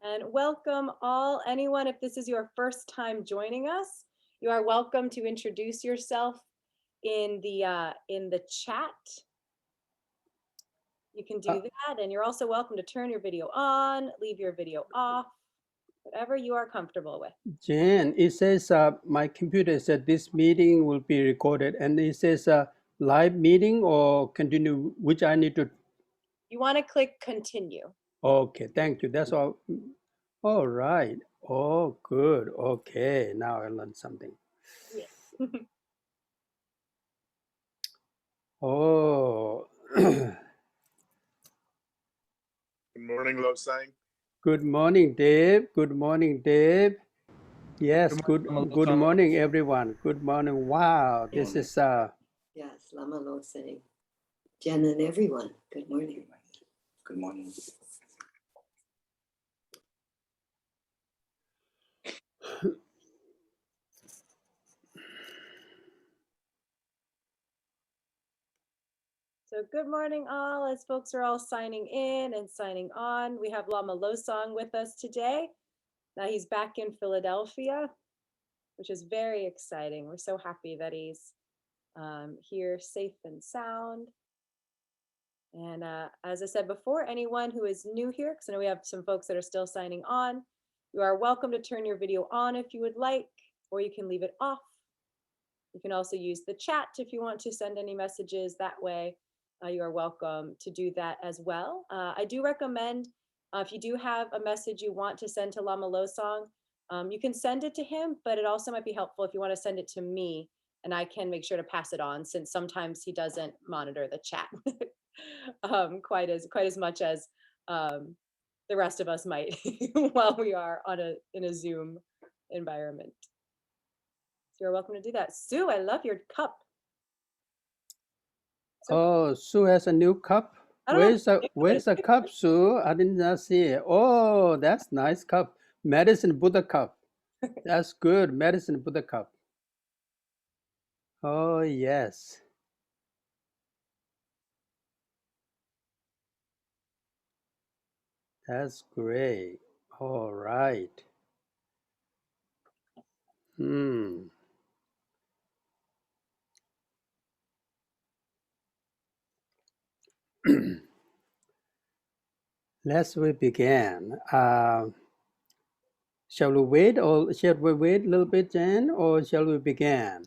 And welcome all, anyone, if this is your first time joining us, you are welcome to introduce yourself in the chat. You can do that, and you're also welcome to turn your video on, leave your video off, whatever you are comfortable with. Jan, it says my computer said this meeting will be recorded, and it says live meeting or continue, which I need to. You want to click continue. Okay, thank you. That's all. All right. Oh, good. Okay, now I learned something. Yeah. Oh. Good morning, Losang. Good morning, Dave. Good morning, Dave. Yes, good morning, everyone. Good morning. Wow, this is Yes, Lama Losang. Jen and everyone, good morning. Good morning. So good morning all, as folks are all signing in and signing on. We have Lama Losang with us today. Now he's back in Philadelphia, which is very exciting. We're so happy that he's here safe and sound. And as I said before, anyone who is new here, because I know we have some folks that are still signing on, you are welcome to turn your video on if you would like, or you can leave it off. You can also use the chat if you want to send any messages that way. You are welcome to do that as well. I do recommend if you do have a message you want to send to Lama Losang, you can send it to him, but it also might be helpful if you want to send it to me, and I can make sure to pass it on, since sometimes he doesn't monitor the chat quite as much as the rest of us might while we are in a Zoom environment. So you're welcome to do that. Sue, I love your cup. oh, Sue has a new cup. Where's the cup, Sue? I did not see it. Oh, that's nice cup. Medicine Buddha cup. That's good. Medicine Buddha cup. Oh, yes. That's great. All right. Let's we begin. Shall we wait a little bit, Jan, or shall we begin?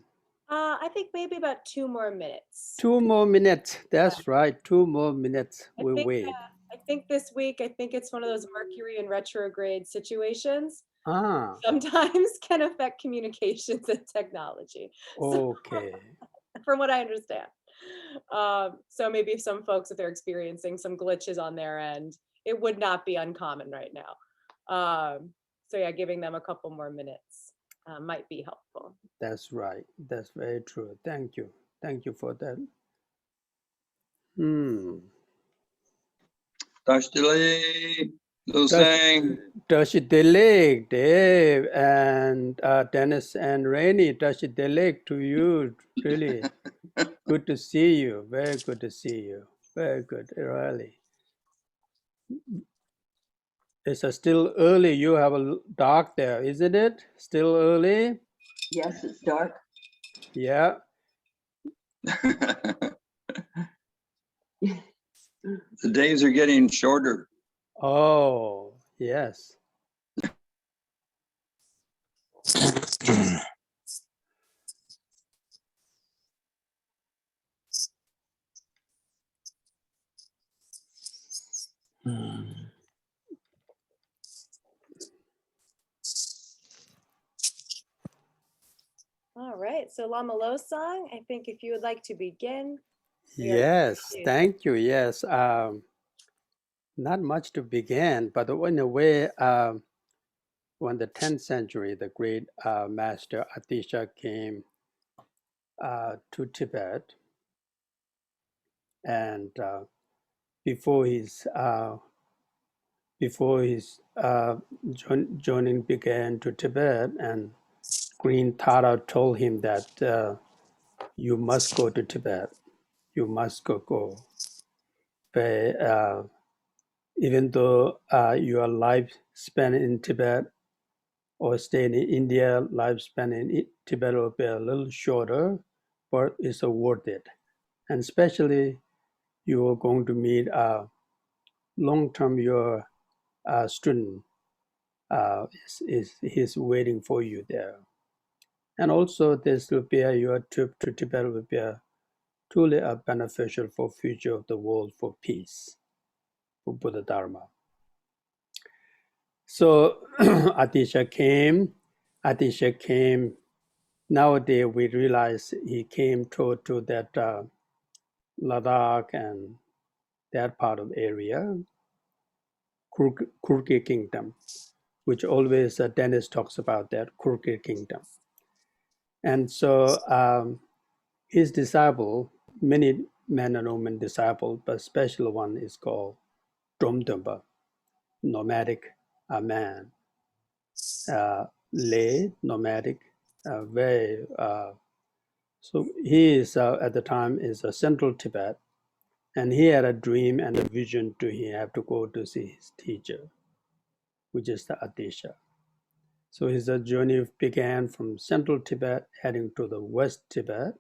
I think maybe about 2 more minutes. 2 more minutes. That's right. 2 more minutes. We wait. I think this week, it's one of those Mercury in retrograde situations. Ah. Sometimes can affect communications and technology. Okay. From what I understand. So maybe some folks, if they're experiencing some glitches on their end, it would not be uncommon right now. So yeah, giving them a couple more minutes might be helpful. That's right. That's very true. Thank you. Thank you for that. Tashdele, Losang. Tashdele, Dave, and Dennis and Rainey. Tashdele to you. Really good to see you. Very good to see you. Very good. Really. It's still early. You have a dark there, isn't it? Still early? Yes, it's dark. Yeah. The days are getting shorter. Oh, yes. All right, so Lama Losang, I think if you would like to begin. Yes, thank you. Yes, not much to begin, but in a way, when the 10th century, the great master Atisha came to Tibet, and before his joining began to Tibet, and Green Tara told him that you must go to Tibet. You must go. even though your lifespan in Tibet or staying in India, lifespan in Tibet will be a little shorter, but it's worth it. And especially you are going to meet long-term your student is waiting for you there. And also this will be your trip to Tibet will be truly beneficial for future of the world, for peace, for Buddha Dharma. So Atisha came. Nowadays we realize he came to that Ladakh and that part of area, Kurki Kingdom, which always Dennis talks about that Kurki Kingdom. And so his disciple, many men and women disciple, but special one is called Dromdumba, nomadic man, lay, nomadic, very. So he is at the time is central Tibet, and he had a dream and a vision to he have to go to see his teacher, which is the Atisha. So his journey began from central Tibet, heading to the West Tibet,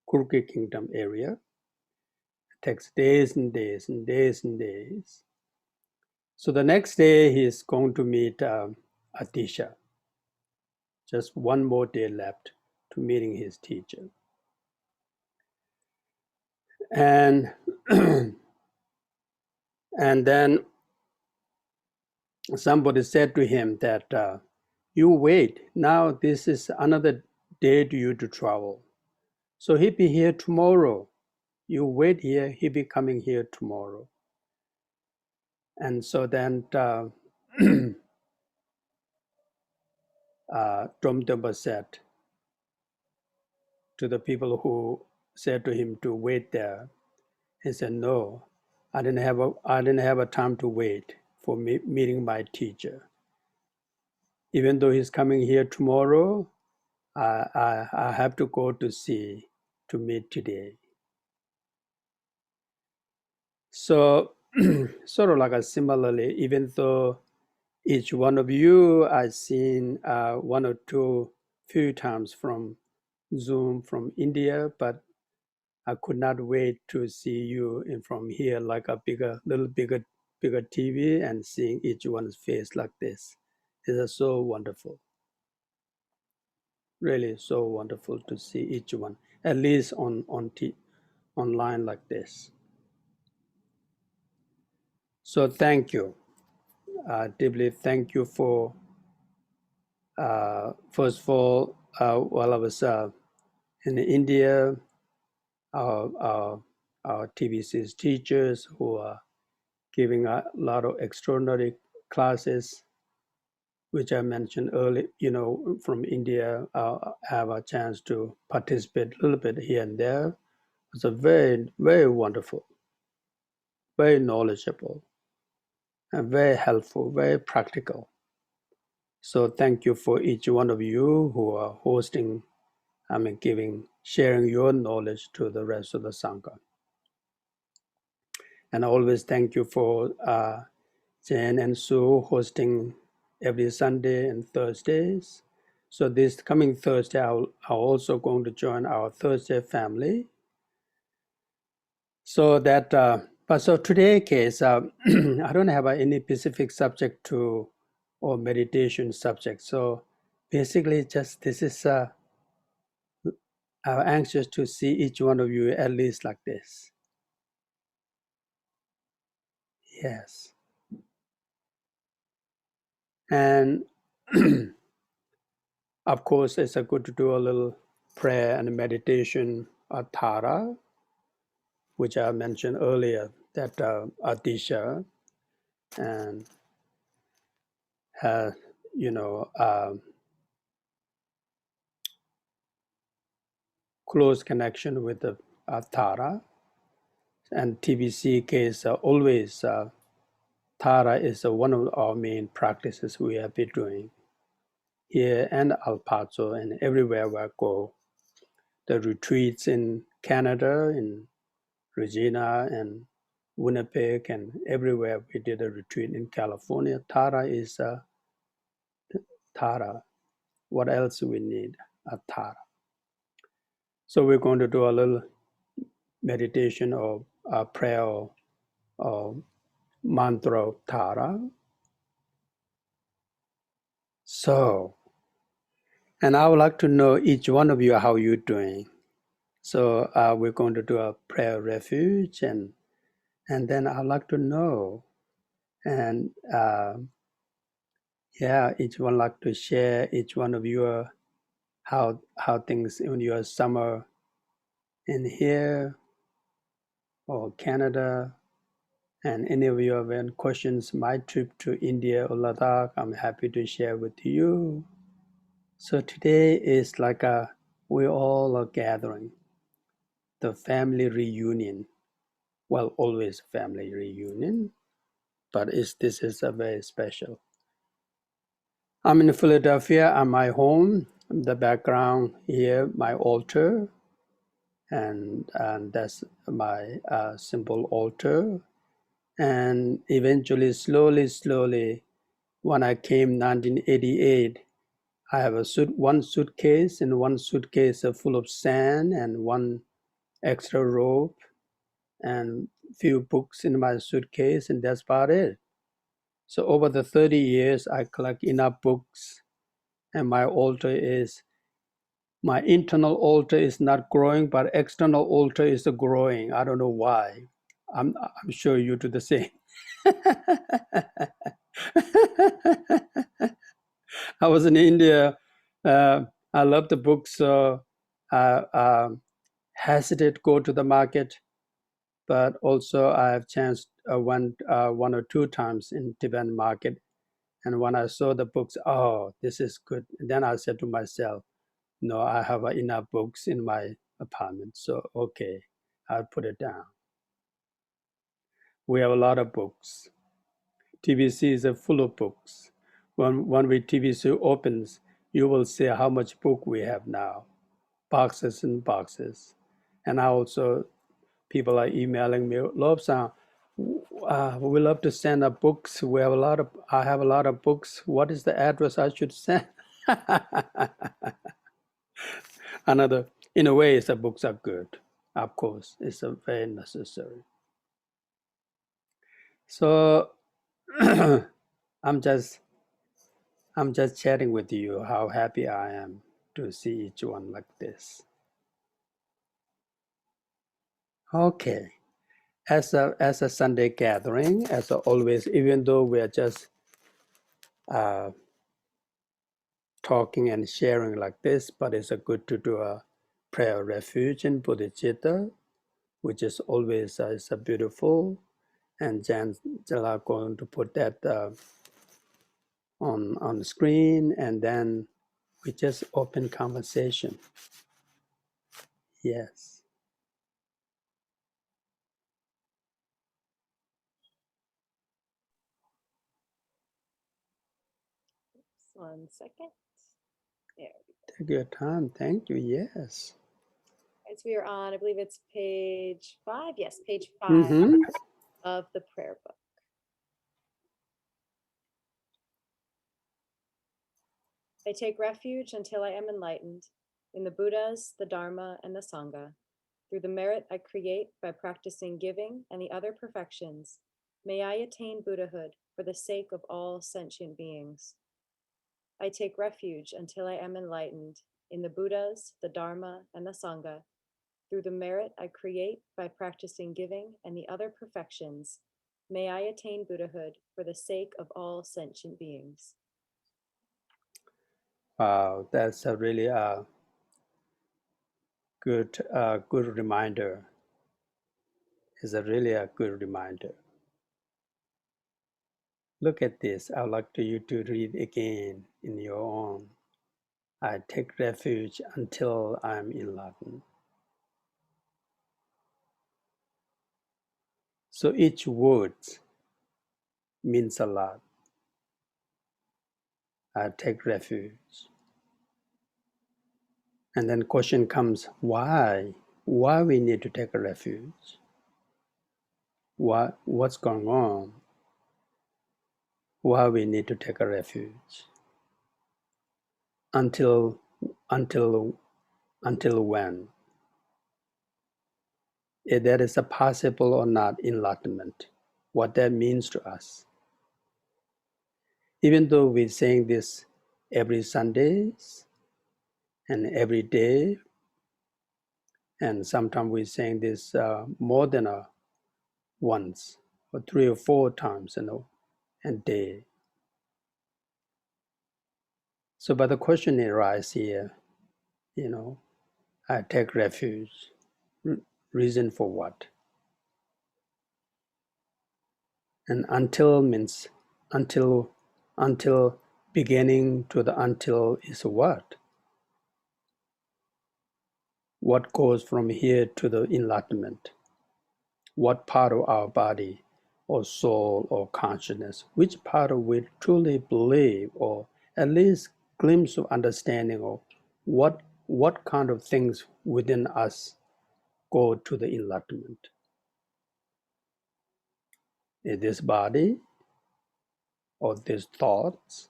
Kurki Kingdom area. It takes days and days and days and days. So the next day he is going to meet Atisha. Just one more day left to meeting his teacher. And and then somebody said to him that you wait, now this is another day to you to travel. So he'll be here tomorrow. You wait here, he'll be coming here tomorrow. And so then Dromdumba said to the people who said to him to wait there, he said, no, I didn't have a time to wait for meeting my teacher. Even though he's coming here tomorrow, I have to go to meet today. So sort of like a similarly, even though each one of you I've seen one or two few times from Zoom from India, but I could not wait to see you from here, like a bigger TV, and seeing each one's face like this. It is so wonderful. Really so wonderful to see each one, at least online like this. So thank you. Deeply thank you for, first of all, while I was in India, our TVC's teachers who are giving a lot of extraordinary classes, which I mentioned earlier, from India, have a chance to participate a little bit here and there. It's a very, very wonderful, very knowledgeable, and very helpful, very practical. So thank you for each one of you who are hosting, sharing your knowledge to the rest of the Sangha. And I always thank you for Jen and Sue hosting every Sunday and Thursdays. So this coming Thursday, I'm also going to join our Thursday family. So that, but so today case, I don't have any specific subject or meditation subject. So basically just this is, I'm anxious to see each one of you at least like this. Yes. And of course, it's good to do a little prayer and meditation, Tara, which I mentioned earlier, that Atisha and has, close connection with the Tara. And TBC case, always Tara is one of our main practices we have been doing here and El Paso and everywhere we go. The retreats in Canada, in Regina, and Winnipeg, and everywhere we did a retreat in California. Tara is Tara. What else we need? A Tara. So we're going to do a little meditation or a prayer or mantra of Tara. So, and I would like to know each one of you how you're doing. So we're going to do a prayer refuge, and then I'd like to know, and yeah, each one like to share each one of your how things in your summer in here or Canada, and any of you have any questions. My trip to India or Ladakh, I'm happy to share with you. So today is like we all are gathering, the family reunion. Well, always family reunion, but this is a very special. I'm in Philadelphia at my home. The background here, my altar, and that's my simple altar. And eventually, slowly, when I came 1988, I have one suitcase, and one suitcase full of sand, and one extra rope, and few books in my suitcase, and that's about it. So over the 30 years, I collect enough books, and my internal altar is not growing, but external altar is growing. I don't know why. I'm sure you do the same. I was in India. I love the books, so I hesitate go to the market, but also I have chance one or two times in Tibetan market. And when I saw the books, oh, this is good. And then I said to myself, no, I have enough books in my apartment. So, okay, I'll put it down. We have a lot of books. TBC is full of books. When TBC opens, you will see how much book we have now, boxes and boxes. And I also, people are emailing me, Losang, we love to send up books. I have a lot of books. What is the address I should send? Another, in a way, the books are good. Of course, it's very necessary. So I'm just chatting with you how happy I am to see each one like this. Okay, as a Sunday gathering, as always, even though we are just talking and sharing like this, but it's good to do a prayer refuge in bodhicitta, which is always is a beautiful. And Jala going to put that on the screen, and then we just open conversation. Yes. Just 1 second. There. Take your time. Thank you. Yes. As we are on, I believe it's page 5. Yes, page 5 Mm-hmm. of the prayer book. I take refuge until I am enlightened in the Buddhas, the Dharma, and the Sangha. Through the merit I create by practicing giving and the other perfections, may I attain Buddhahood for the sake of all sentient beings. I take refuge until I am enlightened in the Buddhas, the Dharma, and the Sangha. Through the merit I create by practicing giving and the other perfections, may I attain Buddhahood for the sake of all sentient beings. Wow, that's a really good reminder. It's really a good reminder. Look at this. I'd like you to read again in your own. I take refuge until I'm enlightened. So each word means a lot. I take refuge. And then question comes, why? Why we need to take a refuge? what's going on, why we need to take a refuge. Until when? If that is a possible or not enlightenment, what that means to us. Even though we're saying this every Sundays and every day, and sometimes we're saying this more than once or 3 or 4 times a day. So, but the question arises here, I take refuge. Reason for what? And until means until beginning to the until is what? What goes from here to the enlightenment? What part of our body or soul or consciousness, which part of we truly believe or at least glimpse of understanding of what kind of things within us go to the enlightenment? Is this body or these thoughts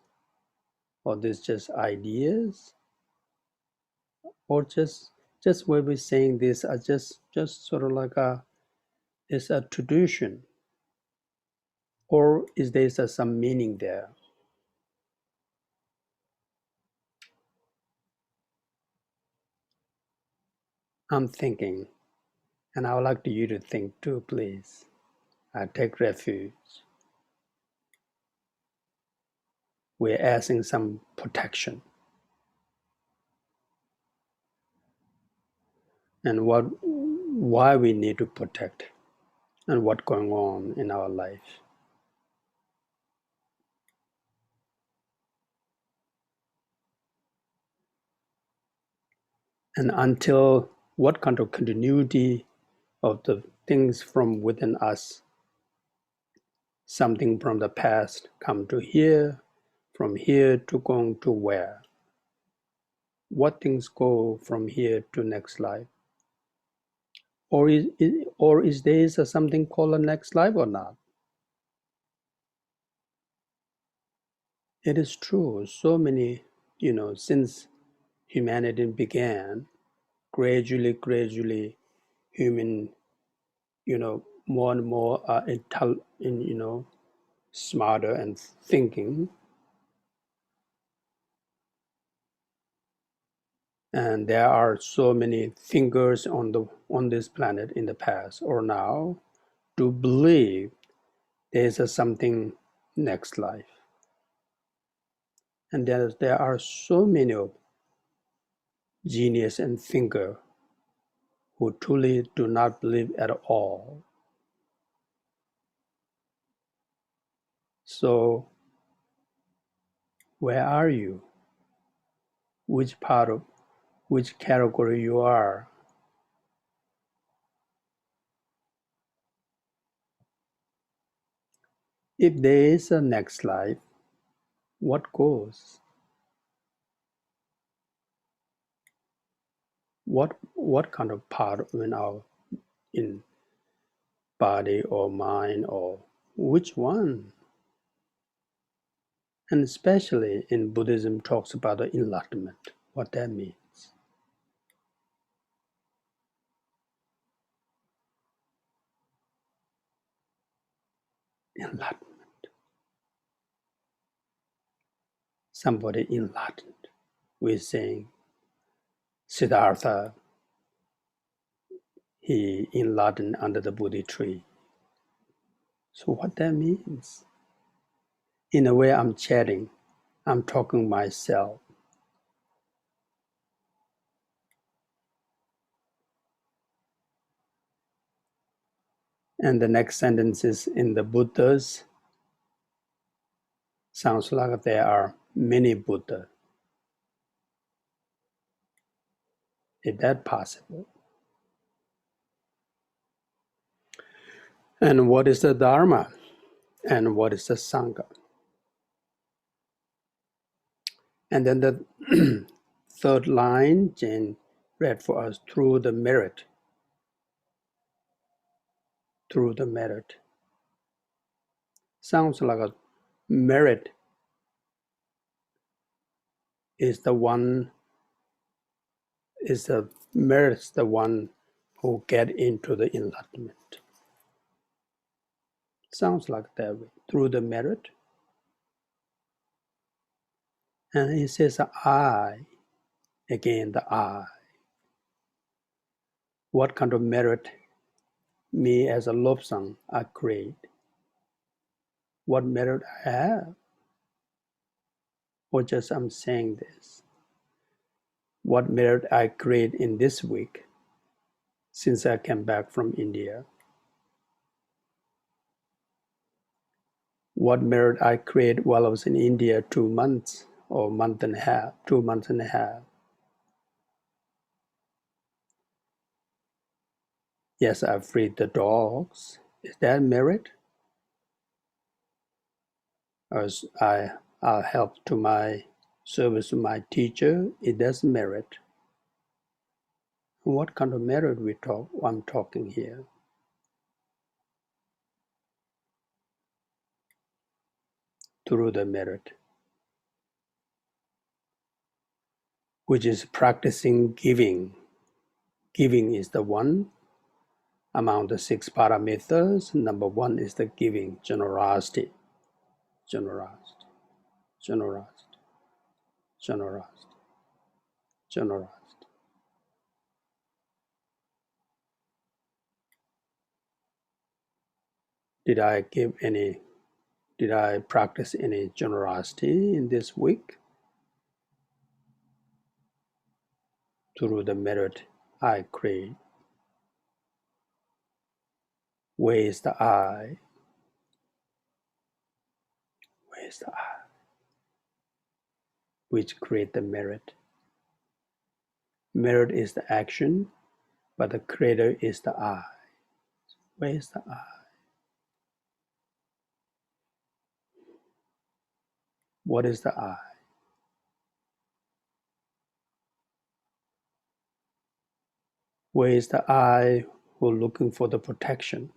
or these just ideas or just when we're saying this are just sort of like it's a tradition, or is there some meaning there? I'm thinking, and I would like you to think too, please. I take refuge. We're asking some protection. And why we need to protect and what's going on in our life. And until what kind of continuity of the things from within us, something from the past come to here, from here to going to where? What things go from here to next life? Or is there something called a next life or not? It is true. So many, since humanity began, gradually, human, more and more are smarter and thinking. And there are so many thinkers on this planet in the past or now to believe there's something next life. And there are so many of genius and thinker who truly do not believe at all. So where are you? Which part of which category you are? If there is a next life, what goes? What kind of part in body or mind, or which one? And especially in Buddhism talks about the enlightenment, what that means. Enlightenment. Somebody enlightened. We're saying Siddhartha, he enlightened under the Bodhi tree. So what that means? In a way, I'm chatting, I'm talking myself. And the next sentence is in the Buddhas. Sounds like there are many Buddhas. Is that possible? And what is the Dharma? And what is the Sangha? And then the third line, Jane read for us, through the merit. through the merit. Sounds like a merit is the one, merit's the one who get into the enlightenment. Sounds like that way, through the merit. And he says, I, again, the I. What kind of merit me as a Losang I create? What merit I have? Or just I'm saying this? What merit I create in this week since I came back from India? What merit I create while I was in India 2 months or month and a half, 2 months and a half? Yes, I freed the dogs. Is that merit? Or I'll help to my service to my teacher? It does merit. What kind of merit I'm talking here? Through the merit, which is practicing giving. Giving is the one among the 6 parameters. Number 1 is the giving, generosity, generosity, generosity, generosity, generosity. Did I practice any generosity in this week? Through the merit I create. Where is the I? Where is the I? Which create the merit. Merit is the action, but the creator is the I. Where is the I? What is the I? Where is the I who looking for the protection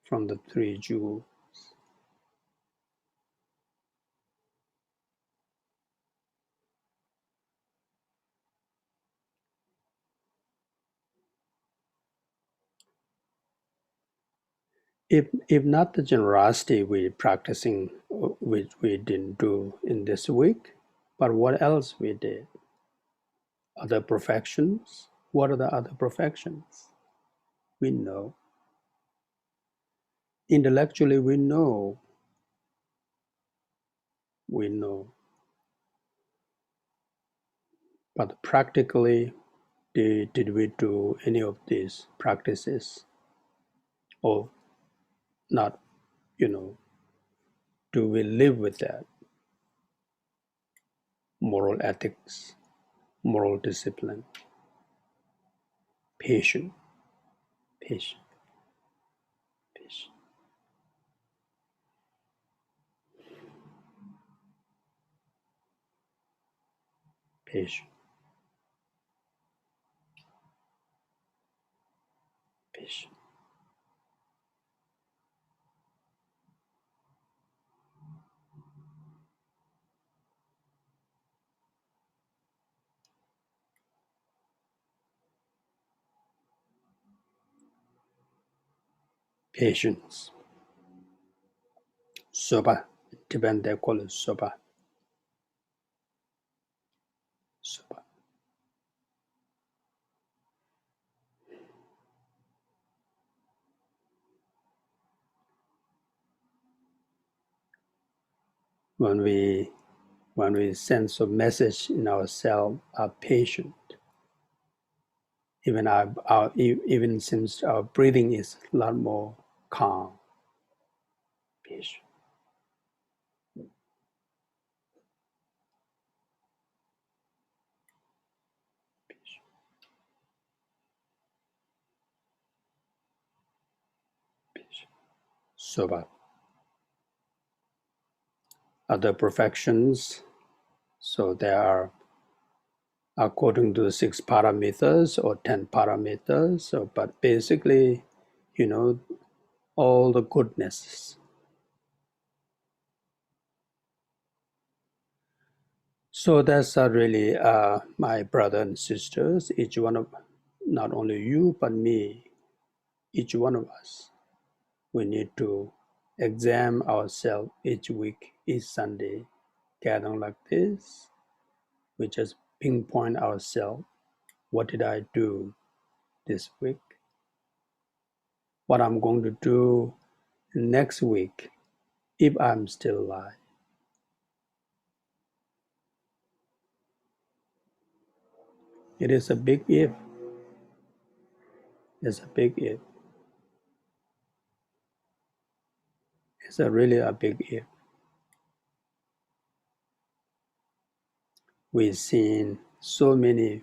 from the 3 jewels? If not the generosity we practicing, which we didn't do in this week, but what else we did? Other perfections? What are the other perfections? We know. Intellectually we know. We know. But practically, did we do any of these practices? Or not, do we live with that? Moral ethics, moral discipline, patience, patience, patience, patience, patience. Patience. Soba. Tibetan they call it soba. Soba. When we sense a message in ourselves, are patient. Even since our breathing is a lot more calm, patient, patient. Soba. Other perfections, so there are according to the 6 parameters or 10 parameters. So, but basically, all the goodness. So that's really my brother and sisters, each one of, not only you, but me, each one of us. We need to examine ourselves each week, each Sunday, gathering like this. We just pinpoint ourselves. What did I do this week? What I'm going to do next week if I'm still alive. It is a big if. It's a big if. It's really a big if. We've seen so many,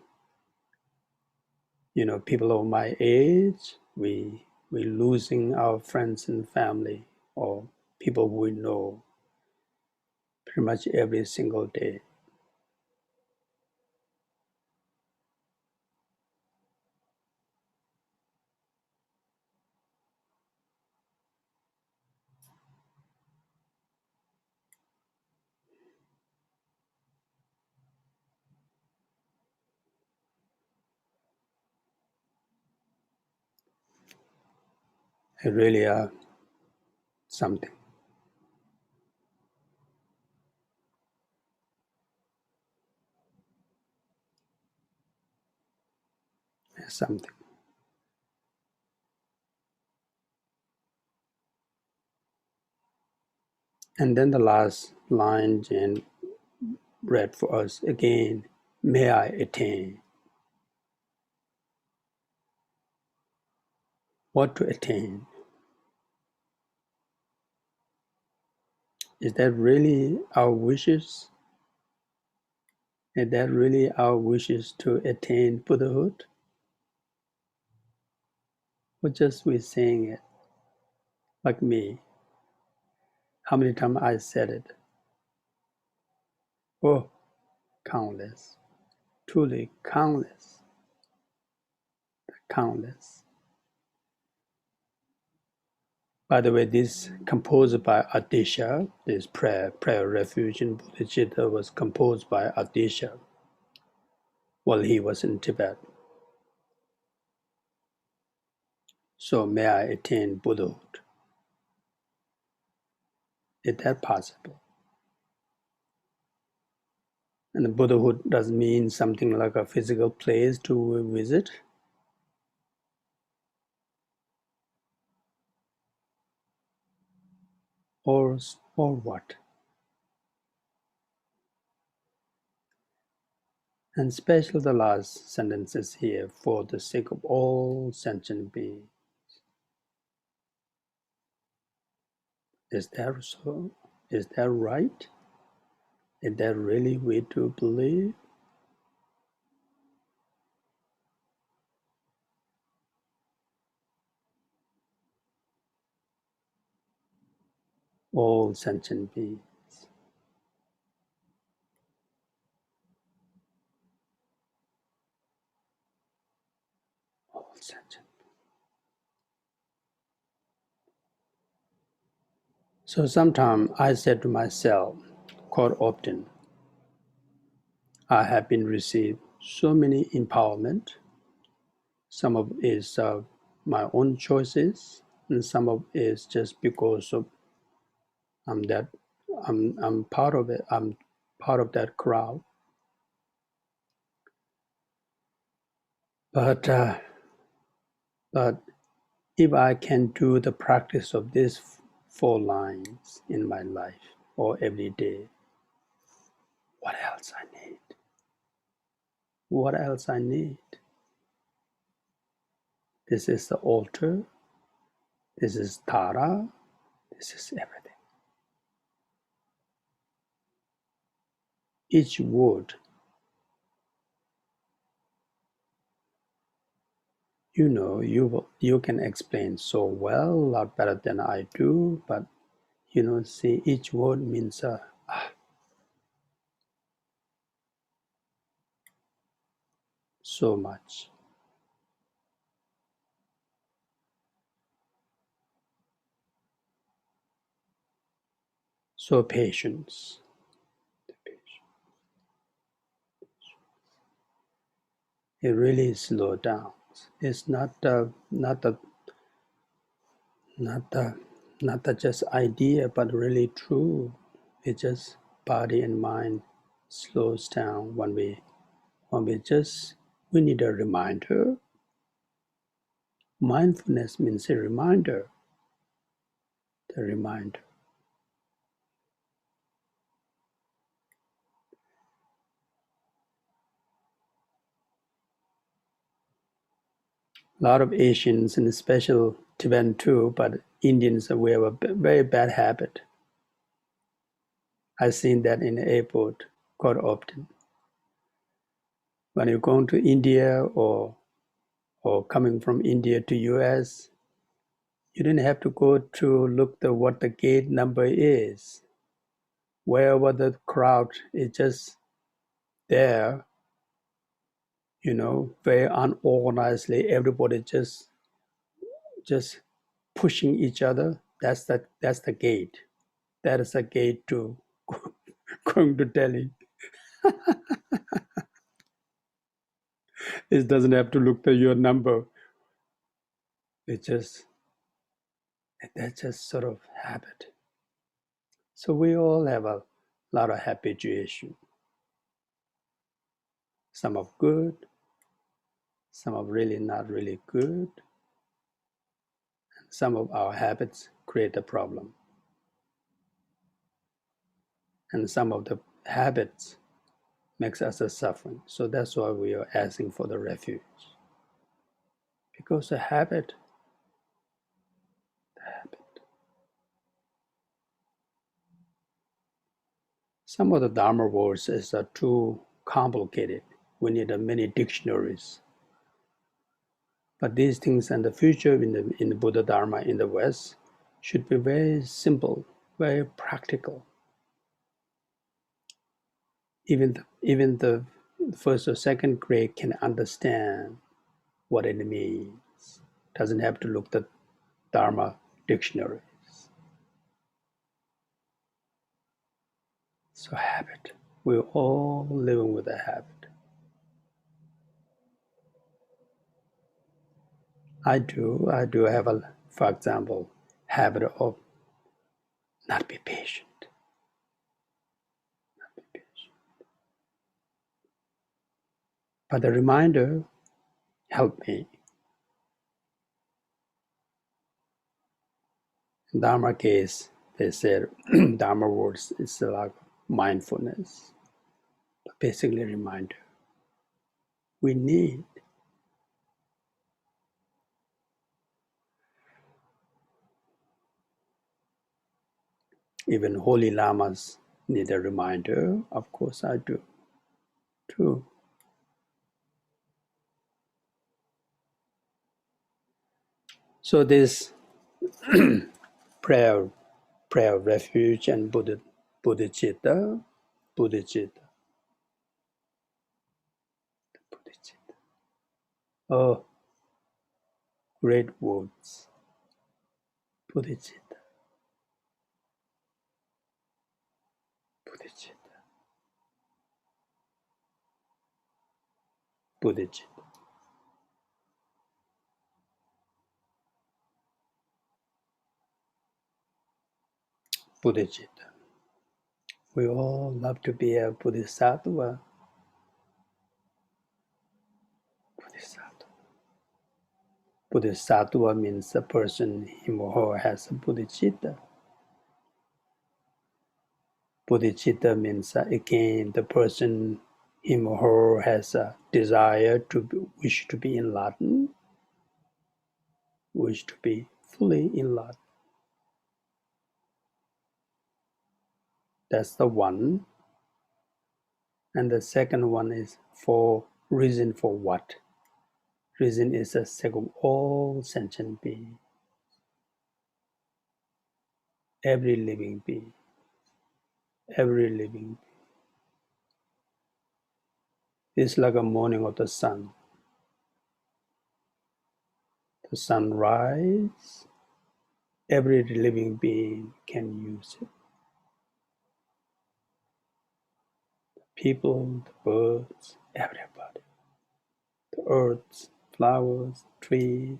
people of my age. We losing our friends and family or people we know pretty much every single day. It really something. It's something. And then the last line Jane read for us again, may I attain. What to attain? Is that really our wishes? Is that really our wishes to attain Buddhahood? Or just we saying it like me? How many times I said it? Oh, countless. Truly countless. Countless. By the way, this composed by Adisha, this prayer refuge in Bodhicitta was composed by Adisha while he was in Tibet. So may I attain Buddhahood. Is that possible? And the Buddhahood does mean something like a physical place to visit. Or what? And especially the last sentences here, for the sake of all sentient beings. Is that so? Is that right? Is that really we to believe? All sentient beings. All sentient. So sometimes I said to myself, quite often, I have been received so many empowerment. Some of it is my own choices, and some of it is just because of I'm part of it. I'm part of that crowd. But if I can do the practice of these 4 lines in my life or every day, what else I need? What else I need? This is the altar. This is Tara. This is everything. Each word, you can explain so well, a lot better than I do, but see, each word means so much. So patience. It really slows down. It's not the just idea, but really true. It's just body and mind slows down when we need a reminder. Mindfulness means a reminder. The reminder. A lot of Asians, and especially Tibetan too, but Indians, we have a very bad habit. I've seen that in the airport quite often. When you're going to India or coming from India to US, you didn't have to go to look what the gate number is. Wherever the crowd is just there, very unorganizedly, everybody just pushing each other. That's the gate. That is a gate to going to Delhi. It doesn't have to look at your number. That's just sort of habit. So we all have a lot of habituation. Some are good, some are really not really good. Some of our habits create a problem. And some of the habits makes us suffering. So that's why we are asking for the refuge. Because the habit. Some of the Dharma words is too complicated. We need many dictionaries. But these things in the future, in the Buddha Dharma in the West, should be very simple, very practical. Even the first or second grade can understand what it means. Doesn't have to look at Dharma dictionaries. So habit. We're all living with a habit. I do have for example, habit of not be patient. But the reminder helped me. In Dharma case, they said Dharma words is like mindfulness. But basically reminder. We need even holy lamas need a reminder. Of course I do too. So this prayer of refuge and bodhicitta. Oh, great words. Bodhicitta. Bodhicitta. Bodhicitta. We all love to be a bodhisattva. Bodhisattva means a person, him or her, has a bodhicitta. Bodhicitta means, again, the person, him or her, has a desire wish to be enlightened, wish to be fully enlightened. That's the one. And the second one is for reason for what? Reason is the sake of all sentient beings. Every living being. Every living being. It's like a morning of the sun. The sun rises. Every living being can use it. people, the birds, everybody, the earth, flowers, trees,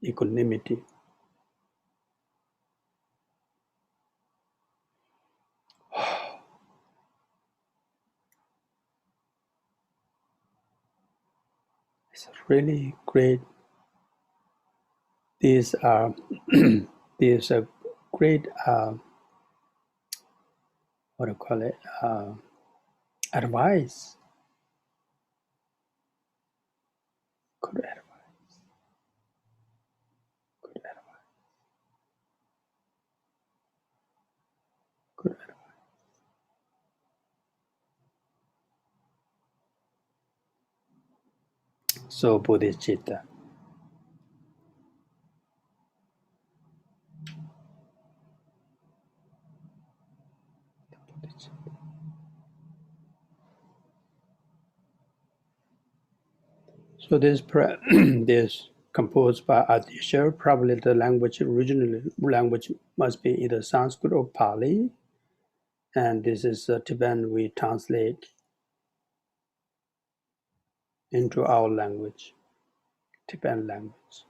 equanimity. It's really great. These are these are great. What do you call it? Advice. Good advice. Good advice. Good advice. So bodhicitta. So this this composed by Adisha. Probably the language originally language must be either Sanskrit or Pali, and this is Tibetan. We translate into our language, Tibetan language.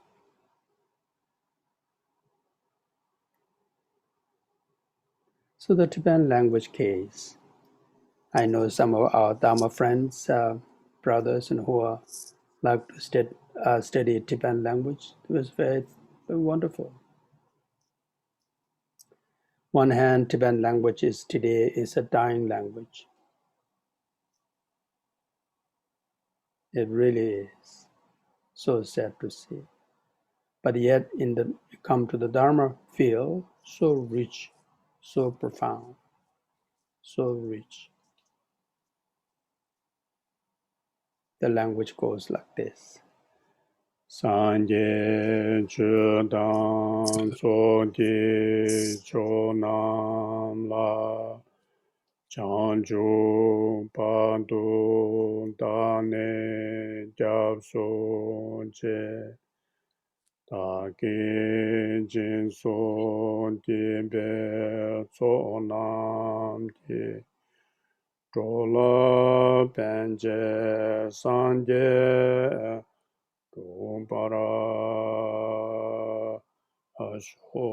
So the Tibetan language case. I know some of our Dharma friends, brothers, and who are like to study Tibetan language. It was very, very wonderful. One hand, Tibetan language is today is a dying language. It really is so sad to see. But yet, you come to the Dharma field, so rich, so profound, so rich. The language goes like this. Sangye chudang tsodi chonam la chanju pandu dane japso che taki jinso dibe tsonam di chola penje sangye Kumbara Asho.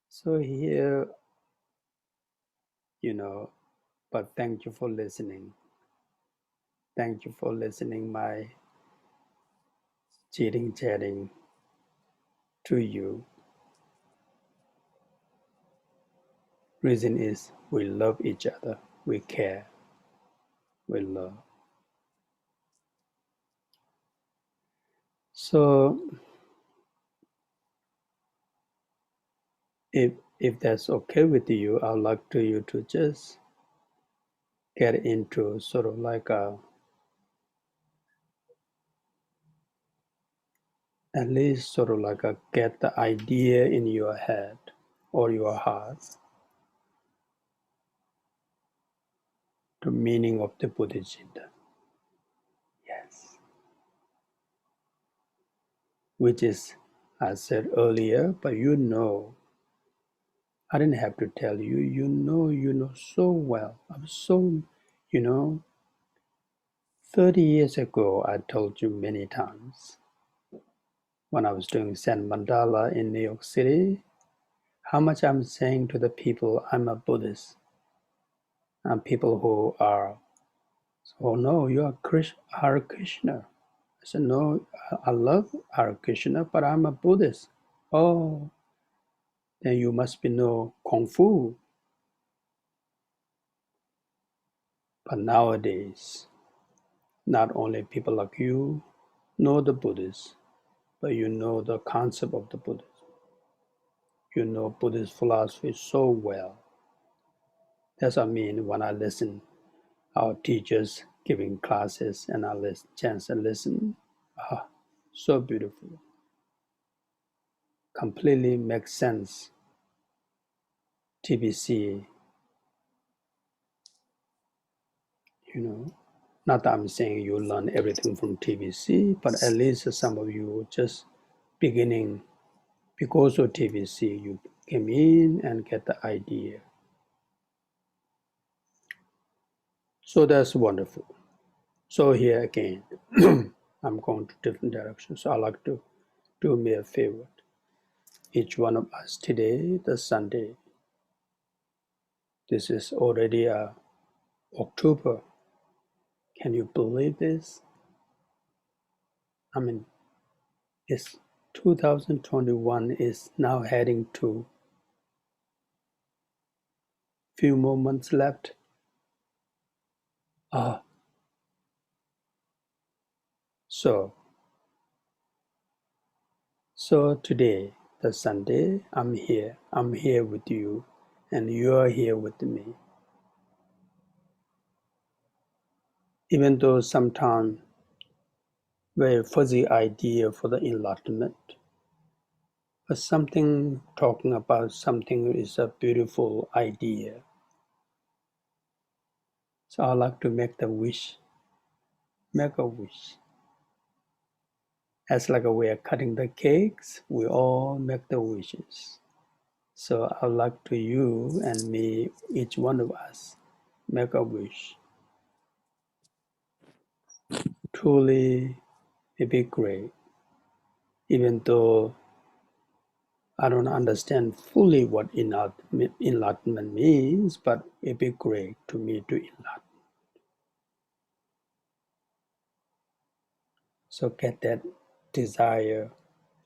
So here, but thank you for listening. Thank you for listening my chatting to you. Reason is we love each other, we care, we love. So if that's okay with you, I'd like you to just get into sort of like at least sort of like get the idea in your head or your heart, the meaning of the Bodhicitta. Yes. Which is, I said earlier, but I didn't have to tell you, you know so well. I'm so, 30 years ago, I told you many times when I was doing Zen Mandala in New York City, how much I'm saying to the people, I'm a Buddhist. And people who are, oh no, you are Hare Krishna. I said, no, I love Hare Krishna, but I'm a Buddhist. Oh, then you must be no Kung Fu. But nowadays, not only people like you know the Buddhist, but you know the concept of the Buddhist. You know Buddhist philosophy so well. That's what I mean when I listen our teachers giving classes and I chance to listen. So beautiful. Completely makes sense. TBC, Not that I'm saying you learn everything from TVC, but at least some of you just beginning because of TVC, you came in and get the idea. So that's wonderful. So here again, I'm going to different directions. So I'd like to do me a favor. Each one of us today, the Sunday, this is already October. Can you believe this? I mean, it's 2021 is now heading to few more months left. So today, the Sunday, I'm here. I'm here with you, and you're here with me. Even though sometimes very fuzzy idea for the enlightenment, but something talking about something is a beautiful idea. So I like to make the wish, make a wish. As like we are cutting the cakes, we all make the wishes. So I'd like to you and me, each one of us, make a wish. Truly, it'd be great. Even though I don't understand fully what enlightenment means, but it'd be great to me to enlighten. So get that desire.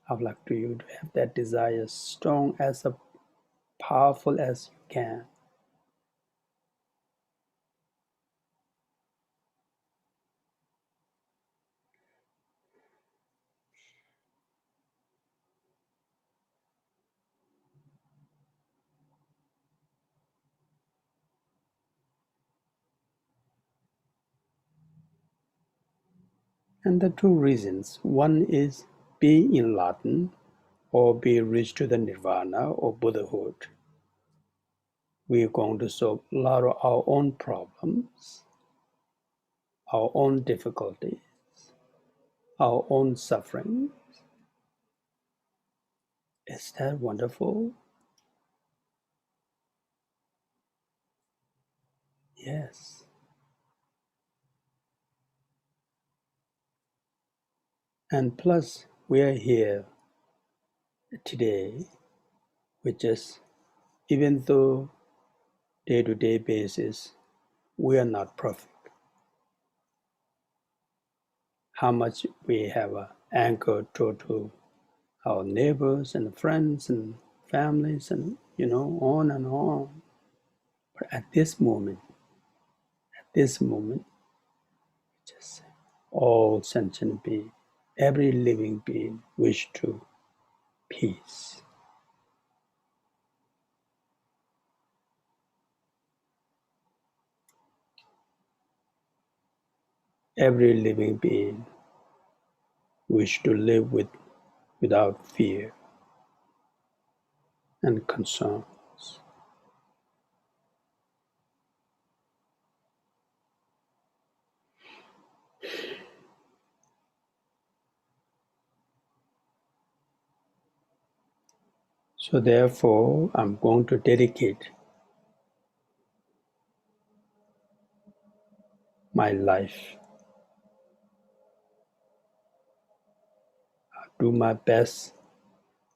I'd like to you to have that desire strong as powerful as you can. And the two reasons, one is be enlightened or be reached to the nirvana or Buddhahood. We are going to solve a lot of our own problems, our own difficulties, our own suffering. Is that wonderful? Yes. And plus, we are here today with just, even though day-to-day basis, we are not perfect. How much we have anchored to our neighbors and friends and families and, on and on. But at this moment, just all sentient being, every living being wish to peace. Every living being wish to live without fear and concerns. So therefore, I'm going to dedicate my life. I'll do my best,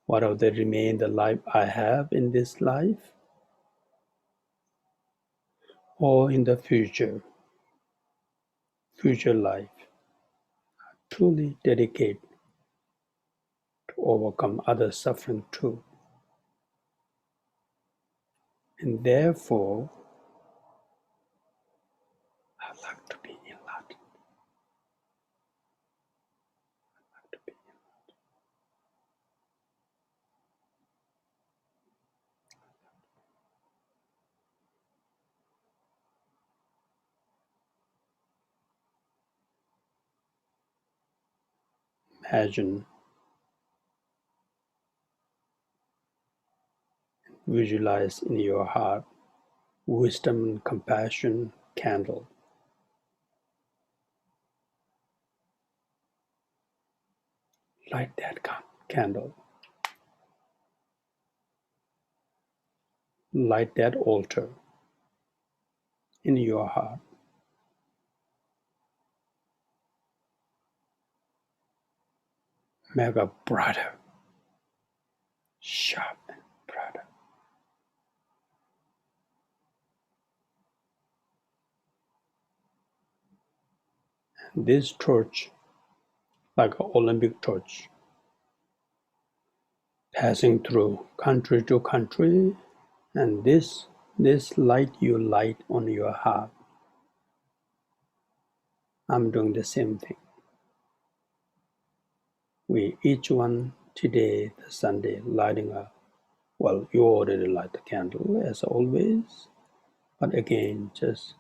whatever the remain the life I have in this life, or in the future life, truly dedicate to overcome other suffering too. And therefore, I'd like to be enlightened. I'd like to be Imagine, visualize in your heart wisdom and compassion candle Light that candle. Light that altar in your heart. Make it brighter, sharp and brighter. And this torch, like an Olympic torch, passing through country to country, and this light you light on your heart. I'm doing the same thing. We each one today, the Sunday, lighting up. Well, you already light the candle as always, but again, just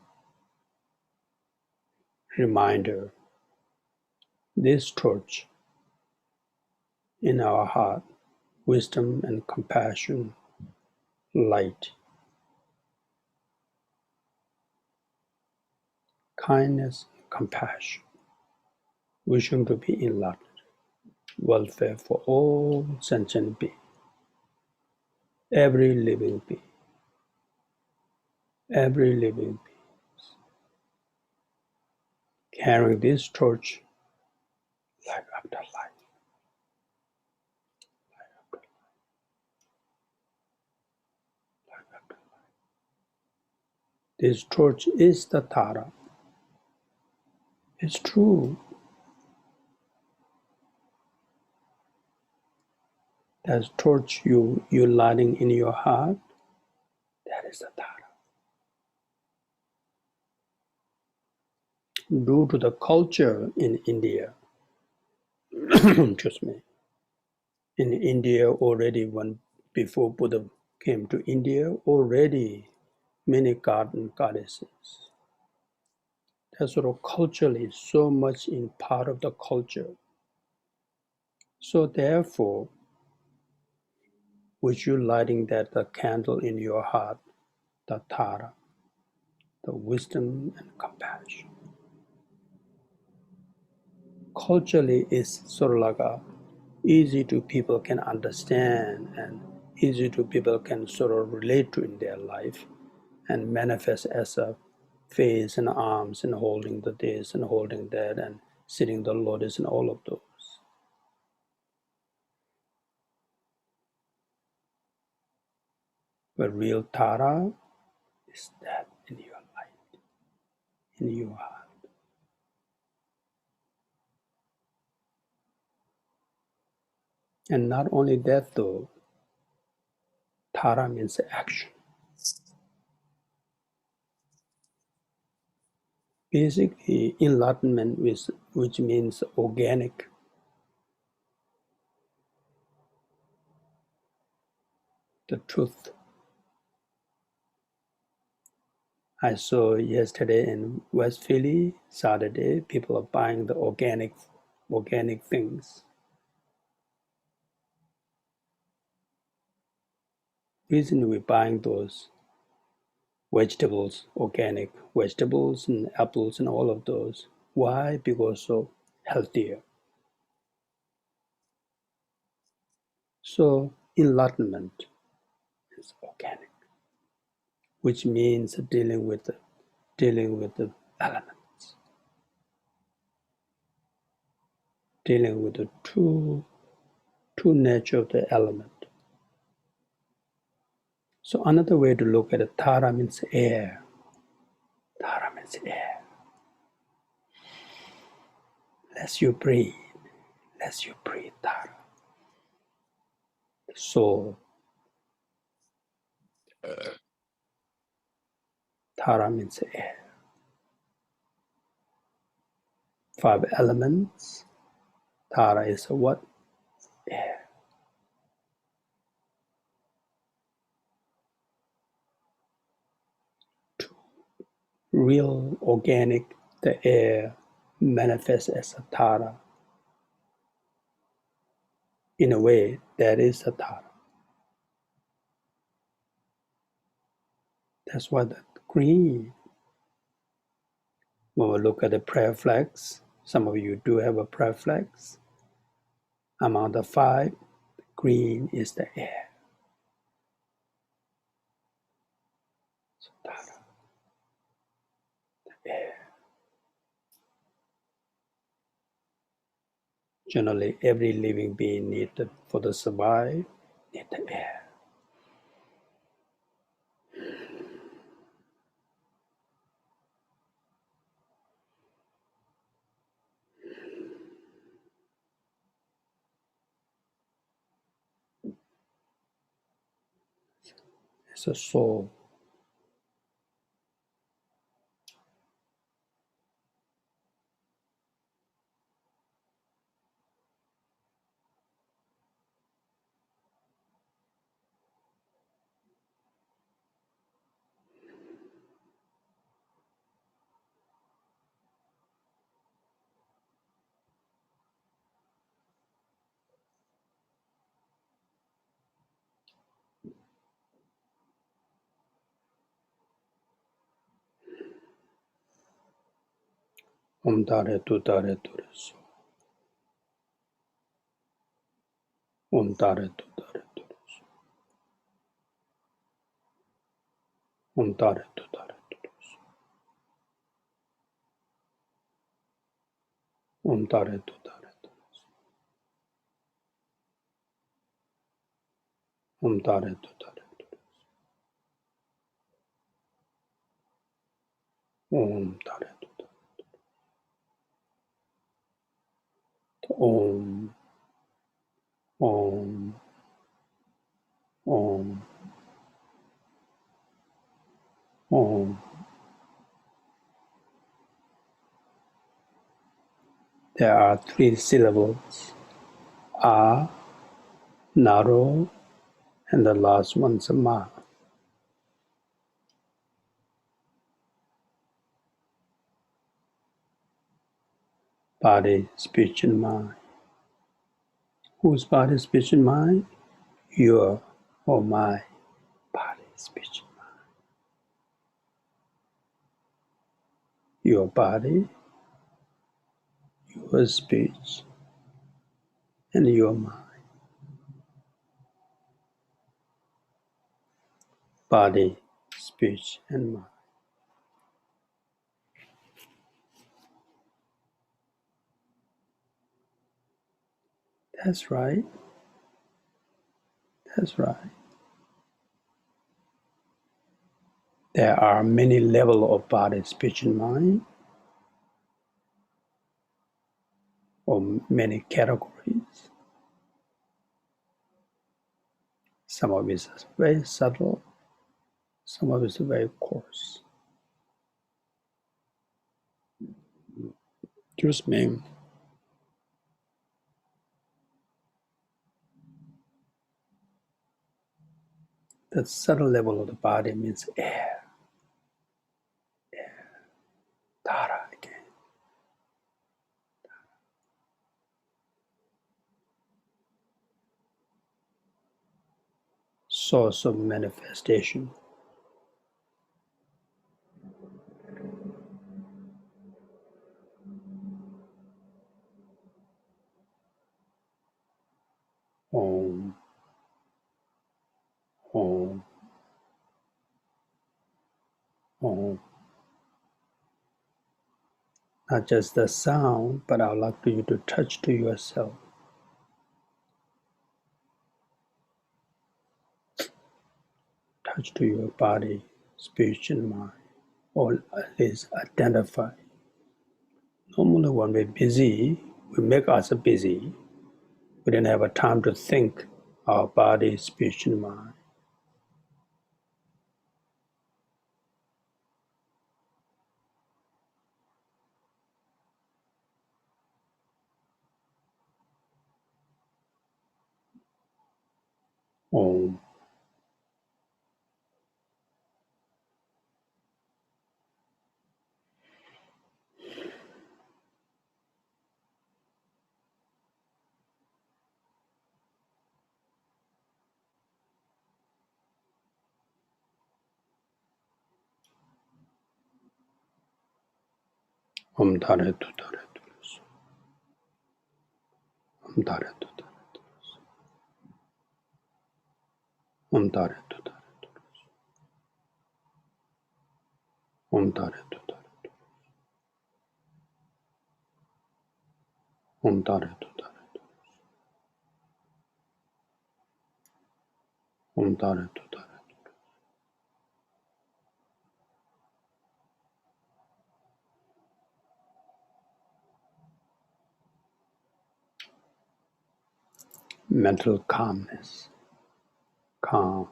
reminder, this torch in our heart, wisdom and compassion, light, kindness, compassion, wishing to be enlightened, welfare for all sentient beings, every living being, carrying this torch light after light. This torch is the Tara. It's true. That torch you lighting in your heart, that is the Tara. Due to the culture in India, excuse me, in India already when before Buddha came to India, already many god and goddesses. That sort of culturally so much in part of the culture. So therefore, with you lighting that the candle in your heart, the Tara, the wisdom and compassion. Culturally is sort of like a easy to people can understand and easy to people can sort of relate to in their life and manifest as a face and arms and holding the this and holding that and sitting the lotus and all of those. But real Tara is that in your life, in your heart. And not only that though, Tara means action. Basically, enlightenment, which means organic. The truth. I saw yesterday in West Philly, Saturday, people are buying the organic things. Reason we're buying those vegetables, organic vegetables and apples and all of those. Why? Because so healthier. So enlightenment is organic, which means dealing with the elements, dealing with the true nature of the element. So another way to look at it, Tara means air. Tara means air. As you breathe, Tara. Soul. Tara means air. 5 elements. Tara is what? Air. Real organic, the air manifests as a Tara. In a way, that is a Tara. That's why the green. When we look at the prayer flags, some of you do have a prayer flags. Among the five, green is the air. So Tara, the air. Generally, every living being needs for the survive, need the air. It's a soul. Tare tu so. Tare tu so. Tare tu so. Tare tu so. Tare tu so. Tare tu Om, Om, Om, Om. There are three syllables, A, Naro, and the last one's Ma. Body, speech, and mind. Whose body, speech, and mind? Your or my body, speech, and mind. Your body, your speech, and your mind. Body, speech, and mind. That's right. That's right. There are many levels of body, speech, and mind, or many categories. Some of it is very subtle, some of it is very coarse. Just mean the subtle level of the body means air, Tara again. Source of manifestation. Om, Om, Om. Not just the sound, but I would like you to touch to yourself. Touch to your body, speech, and mind, or at least identify. Normally when we're busy, we make us busy. We didn't have a time to think our body, speech, and mind. Om. Om Tare Tu Tare Tu. Om Tare Tu Tare. Om Tare Tutare. Om Tare Tutare. Om Tare Tutare. Om Tare Tutare. Mental calmness. Calm.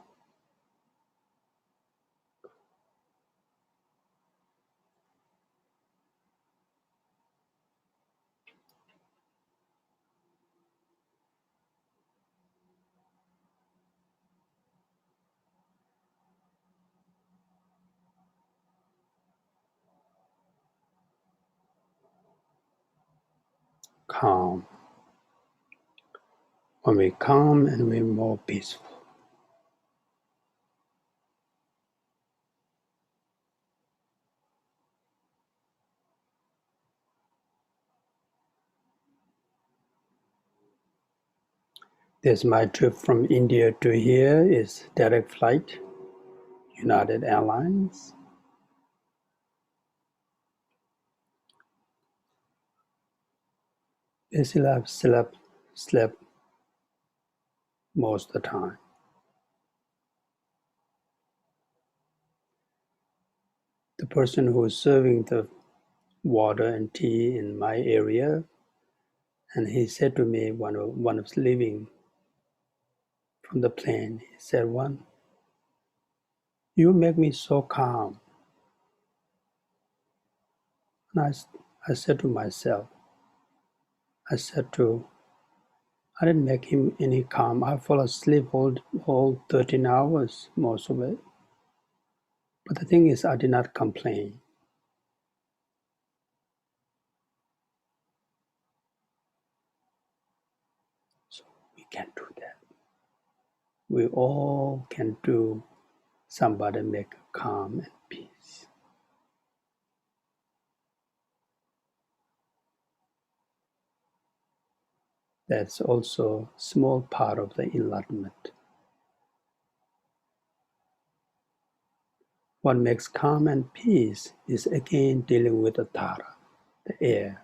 Calm. When we calm and we're more peaceful. This my trip from India to here is direct flight, United Airlines. Basically, I've slept most of the time. The person who is serving the water and tea in my area, and he said to me when I was leaving from the plane, he said, you make me so calm. And I said to myself, I didn't make him any calm. I fall asleep whole 13 hours, most of it. But the thing is, I did not complain. So we can do that. We all can do somebody make calm and peace. That's also a small part of the enlightenment. What makes calm and peace is again dealing with the Tara, the air.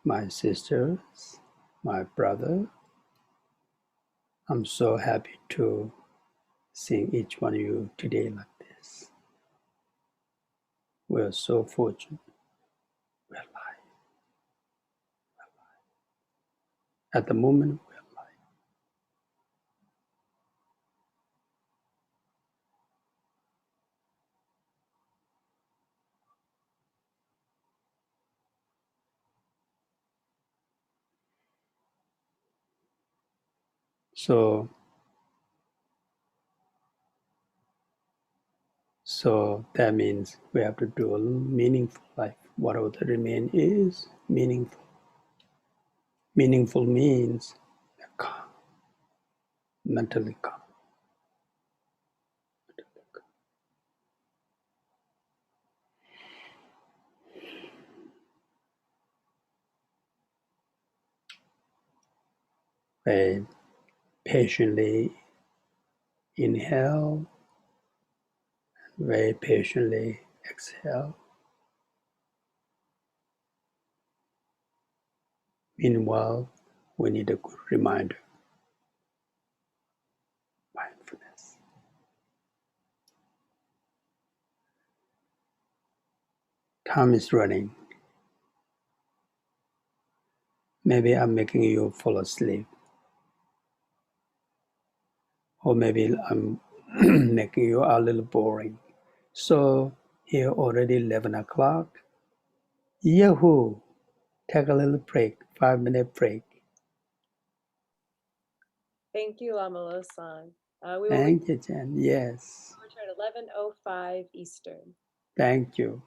My sisters, my brother, I'm so happy to see each one of you today like this. We're so fortunate. We're alive. At the moment, we're alive. So that means we have to do a meaningful life. Whatever the remain is meaningful. Meaningful means calm, mentally calm. Very patiently inhale, very patiently exhale. Meanwhile, we need a good reminder, mindfulness. Time is running. Maybe I'm making you fall asleep. Or maybe I'm making you a little boring. So here already 11 o'clock. Yahoo! Take a little break, 5-minute break. Thank you, Lama Losang. We will Thank you, Jen. Yes. return at 11:05 Eastern. Thank you.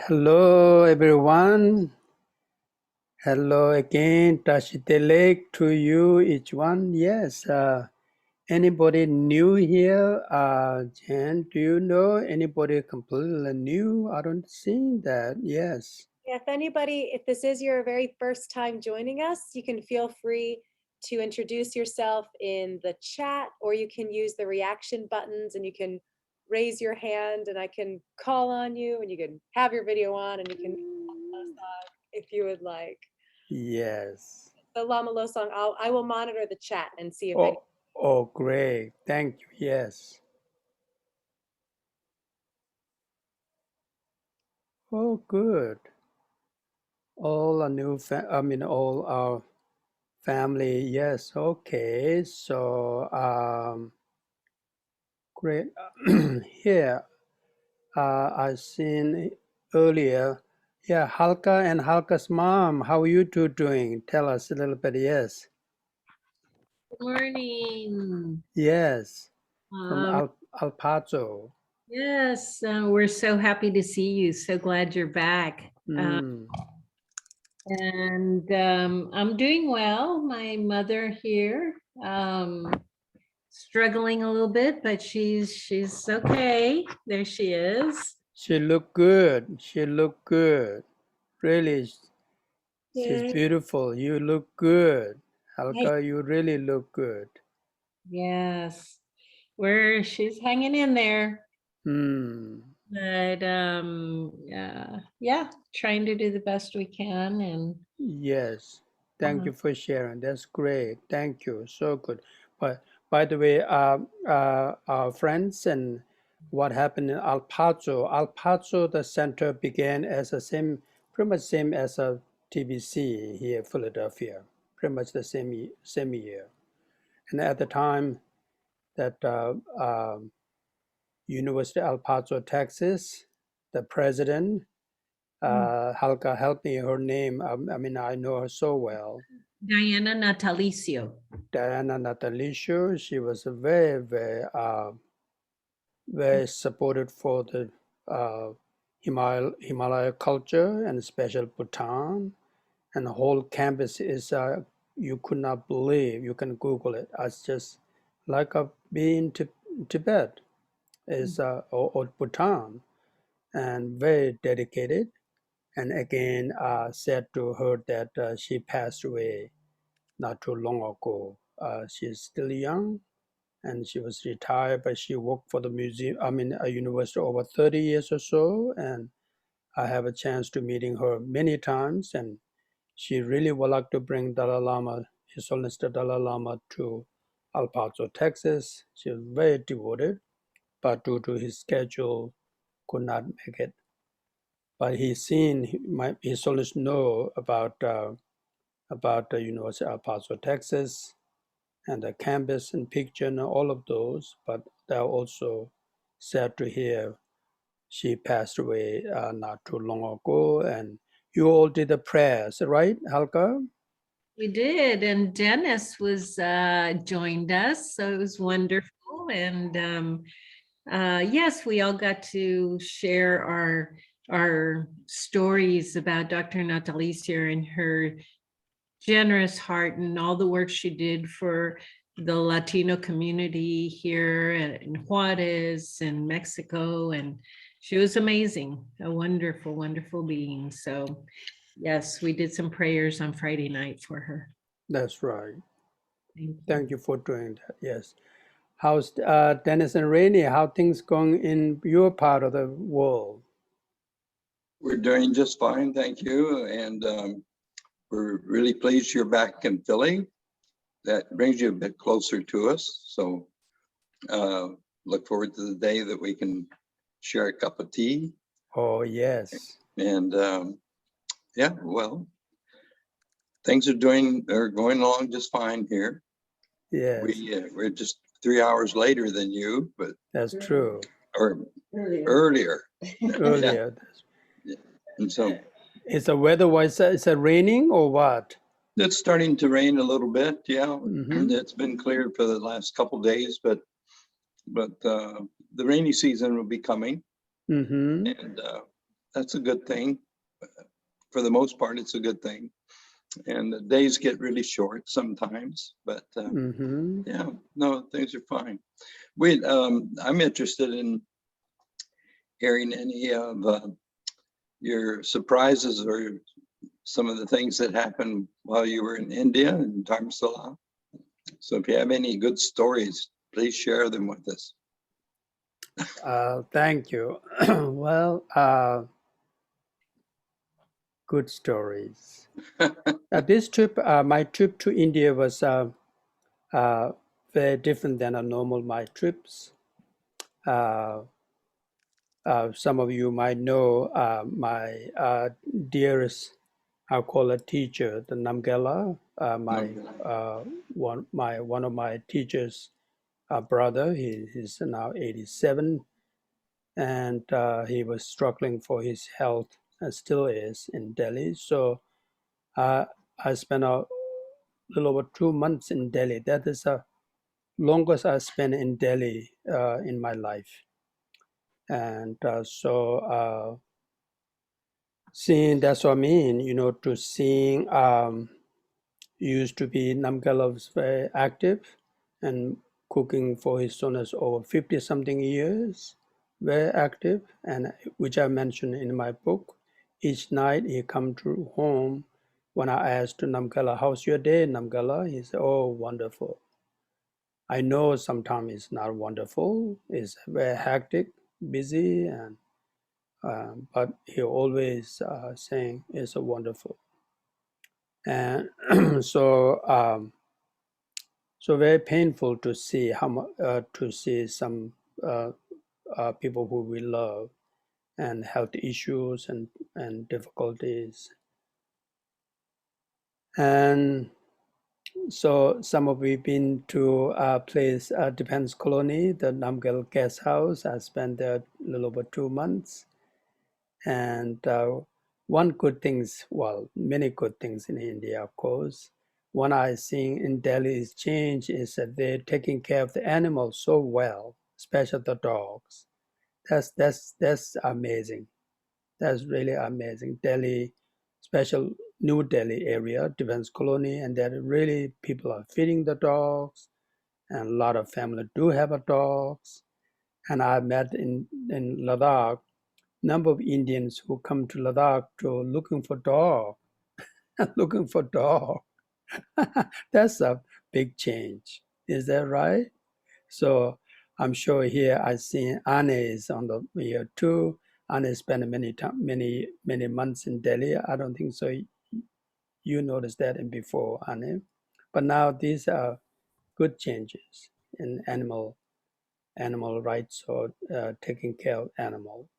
Hello, everyone. Hello again, Tashitelek to you, each one. Yes. Anybody new here? Jen, do you know anybody completely new? I don't see that. Yes. Yeah, if this is your very first time joining us, you can feel free to introduce yourself in the chat, or you can use the reaction buttons and you can raise your hand and I can call on you and you can have your video on and you can if you would like. Yes. So Lama Losang, I will monitor the chat and see if any. Oh, great. Thank you. Yes. Oh, good. All all our family. Yes. Okay. So, great. Here, I seen earlier. Yeah, Halka and Halka's mom. How are you two doing? Tell us a little bit. Yes. Good morning. Yes. From El Paso. Yes, we're so happy to see you. So glad you're back. Mm. And I'm doing well. My mother here, struggling a little bit, but she's okay. There she is. She looked good. She looked good. Really, she's beautiful. You look good. Halka, you really look good. Yes, she's hanging in there. But yeah, trying to do the best we can. And Yes. Thank you for sharing. That's great. Thank you. So good. But by the way, our friends and what happened in El Paso. El Paso, the center began as pretty much same as a TBC here in Philadelphia, pretty much the same year. And at the time that University of El Paso, Texas, the president, Halka helped me, her name, I know her so well. Diana Natalicio. Diana Natalicio, she was a very supported for the Himalaya culture and especially Bhutan. And the whole campus is, you could not believe, you can Google it. It's just like being to Tibet is or Bhutan, and very dedicated. And again, said to her that she passed away not too long ago. She's still young, and she was retired, but she worked for the museum, a university over 30 years or so. And I have a chance to meeting her many times, and she really would like to bring Dalai Lama, His Holiness the Dalai Lama, to El Paso, Texas. She was very devoted, but due to his schedule, could not make it. But he's seen, His Holiness know about the University of El Paso, Texas, and the campus and picture and all of those. But they're also sad to hear she passed away not too long ago. And you all did the prayers, right, Halka? We did, and Dennis was joined us, so it was wonderful. And yes, we all got to share our stories about Dr. Natalicia and her generous heart and all the work she did for the Latino community here in Juarez and Mexico. And she was amazing, a wonderful, wonderful being. So yes, we did some prayers on Friday night for her. That's right. Thank you for doing that. Yes. How's Dennis and Rainey? How things going in your part of the world? We're doing just fine, thank you. And we're really pleased you're back in Philly. That brings you a bit closer to us. So look forward to the day that we can share a cup of tea. Oh, yes. And yeah, well, things are going along just fine here. Yes. We're just 3 hours later than you, but that's true. Or earlier. Earlier. Yeah. And so is the weather is it raining or what? It's starting to rain a little bit, yeah. Mm-hmm. It's been cleared for the last couple of days, but the rainy season will be coming. Mm-hmm. And that's a good thing. For the most part, it's a good thing. And the days get really short sometimes, but yeah, no, things are fine. Wait, I'm interested in hearing any of your surprises or some of the things that happened while you were in India and Dharamsala. So if you have any good stories, please share them with us. Thank you. Well, good stories. This trip, my trip to India was very different than a normal my trips. Some of you might know my dearest, I'll call a teacher, the Namgala, one of my teachers' brother. He's now 87, and he was struggling for his health and still is in Delhi. So I spent a little over 2 months in Delhi. That is the longest I spent in Delhi in my life. And seeing, that's what I mean, to seeing, used to be Namgala was very active and cooking for his son is over 50 something years, very active, and which I mentioned in my book. Each night he come to home. When I asked Namgala, how's your day, Namgala? He said, oh, wonderful. I know sometimes it's not wonderful. It's very hectic, busy, and but he always saying it's a wonderful. And so very painful to see to see some people who we love and health issues and difficulties. And so some of we been to a place, Defense Colony, the Namgyal Guest House. I spent there a little over 2 months. And one good things, well, many good things in India, of course. One I seen in Delhi's change is that they're taking care of the animals so well, especially the dogs. That's amazing. That's really amazing. Delhi, special New Delhi area, Defense Colony, and that really people are feeding the dogs, and a lot of families do have a dogs. And I met in Ladakh number of Indians who come to Ladakh to looking for dog, looking for dog. That's a big change. Is that right? So I'm sure here I see Anne is on the here too. Anne spent many months in Delhi. I don't think so. You noticed that in before, Anne. But now these are good changes in animal rights or taking care of animals,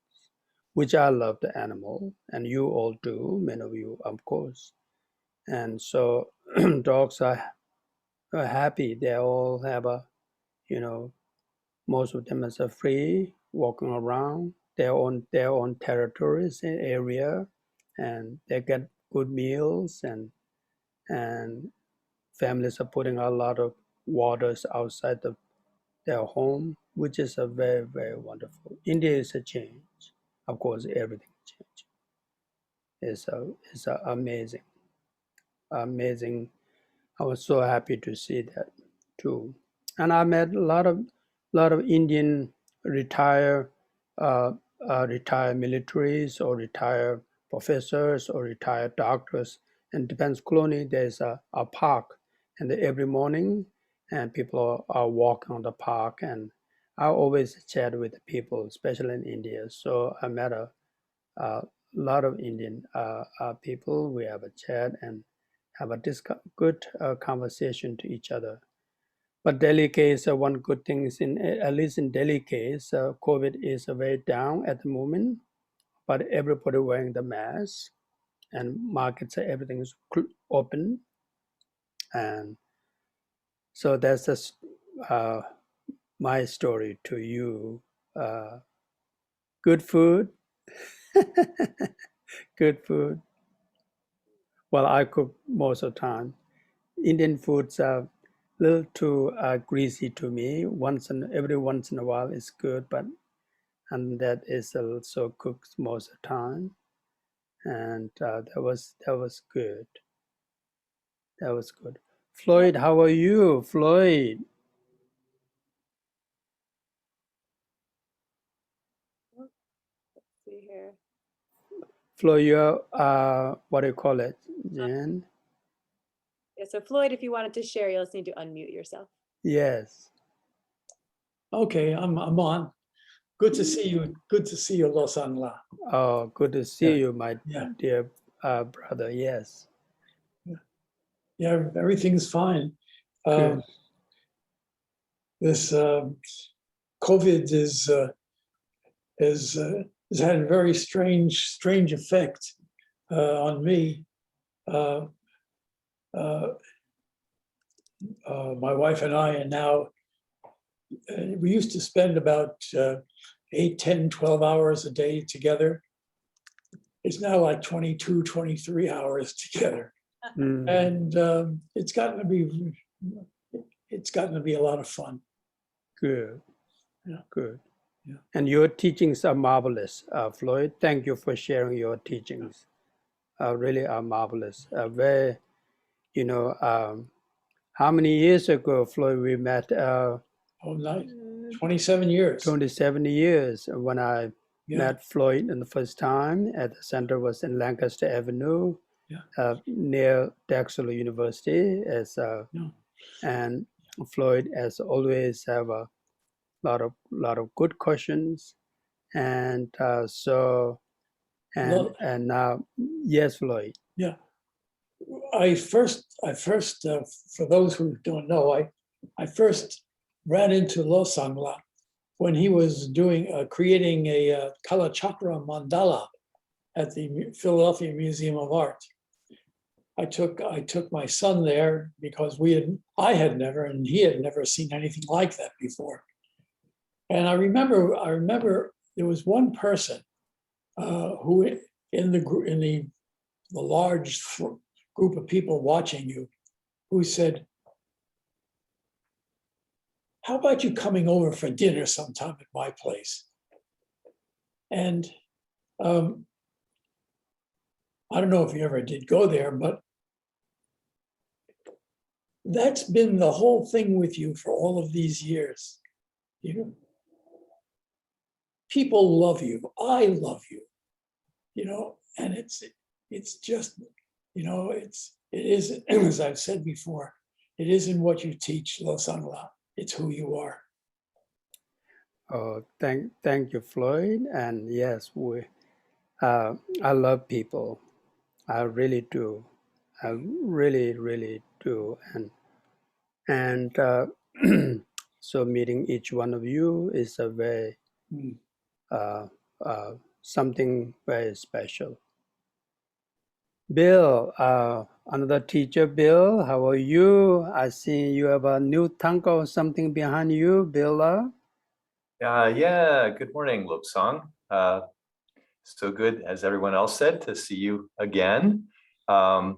which I love the animal, and you all do, many of you, of course. And so dogs are happy. They all have most of them are free, walking around their own territories and area, and they get good meals, and families are putting a lot of waters outside their home, which is a very, very wonderful. India is a change. Of course, everything changed. It's amazing, amazing. I was so happy to see that too. And I met a lot of Indian retired retired militaries or retired professors or retired doctors. In Defense Colony, there's a park, and every morning, and people are walking on the park, and I always chat with the people, especially in India. So I met a lot of Indian people. We have a chat and have a good conversation to each other. But Delhi case, one good thing is at least in Delhi case, COVID is very down at the moment, but everybody wearing the mask and markets, everything is open. And so that's just my story to you. Good food, good food. Well, I cook most of the time. Indian foods are a little too greasy to me. Every once in a while is good, but and that is also cooked most of the time. And that was good. That was good. Floyd, how are you, Floyd? Let's see here. Floyd, you're what do you call it, Jen? Yeah, so Floyd, if you wanted to share, you'll just need to unmute yourself. Yes. Okay, I'm on. Good to see you. Good to see you, Losang La. Oh, good to see Yeah. you, my Yeah, dear brother. Yes. yeah, everything's fine. Good. This COVID has had a very strange effect on me. Uh, uh, my wife and I are now, we used to spend about 8, 10, 12 hours a day together. It's now like 22, 23 hours together. Mm, And it's gotten to be a lot of fun. good. Yeah. Good. Yeah. And your teachings are marvelous, Floyd. Thank you for sharing your teachings. Really are marvelous. Very, you know, how many years ago, Floyd, we met? Oh, nice. 27 years. 27 years when I Yeah, met Floyd in the first time at the center was in Lancaster Avenue, yeah, near Drexel University. yeah. And Floyd has always have a lot of good questions, and and now, yes, Floyd. Yeah. I first, for those who don't know, I first ran into Losang La when he was creating a Kala Chakra mandala at the Philadelphia Museum of Art. I took my son there because I had never, and he had never seen anything like that before. And I remember there was one person who in the large group of people watching you, who said, "How about you coming over for dinner sometime at my place?" And I don't know if you ever did go there, but that's been the whole thing with you for all of these years. You know, people love you. I love you. You know, and it's just, you know, it is, as I've said before, it isn't what you teach, Losang La. It's who you are. Oh, thank you, Floyd. And yes, I love people. I really do. I really do. And so meeting each one of you is a very Mm. something very special. Bill, another teacher. Bill, how are you? I see you have a new tank or something behind you, Bill. Yeah, good morning, Losang. So good, as everyone else said, to see you again. I'm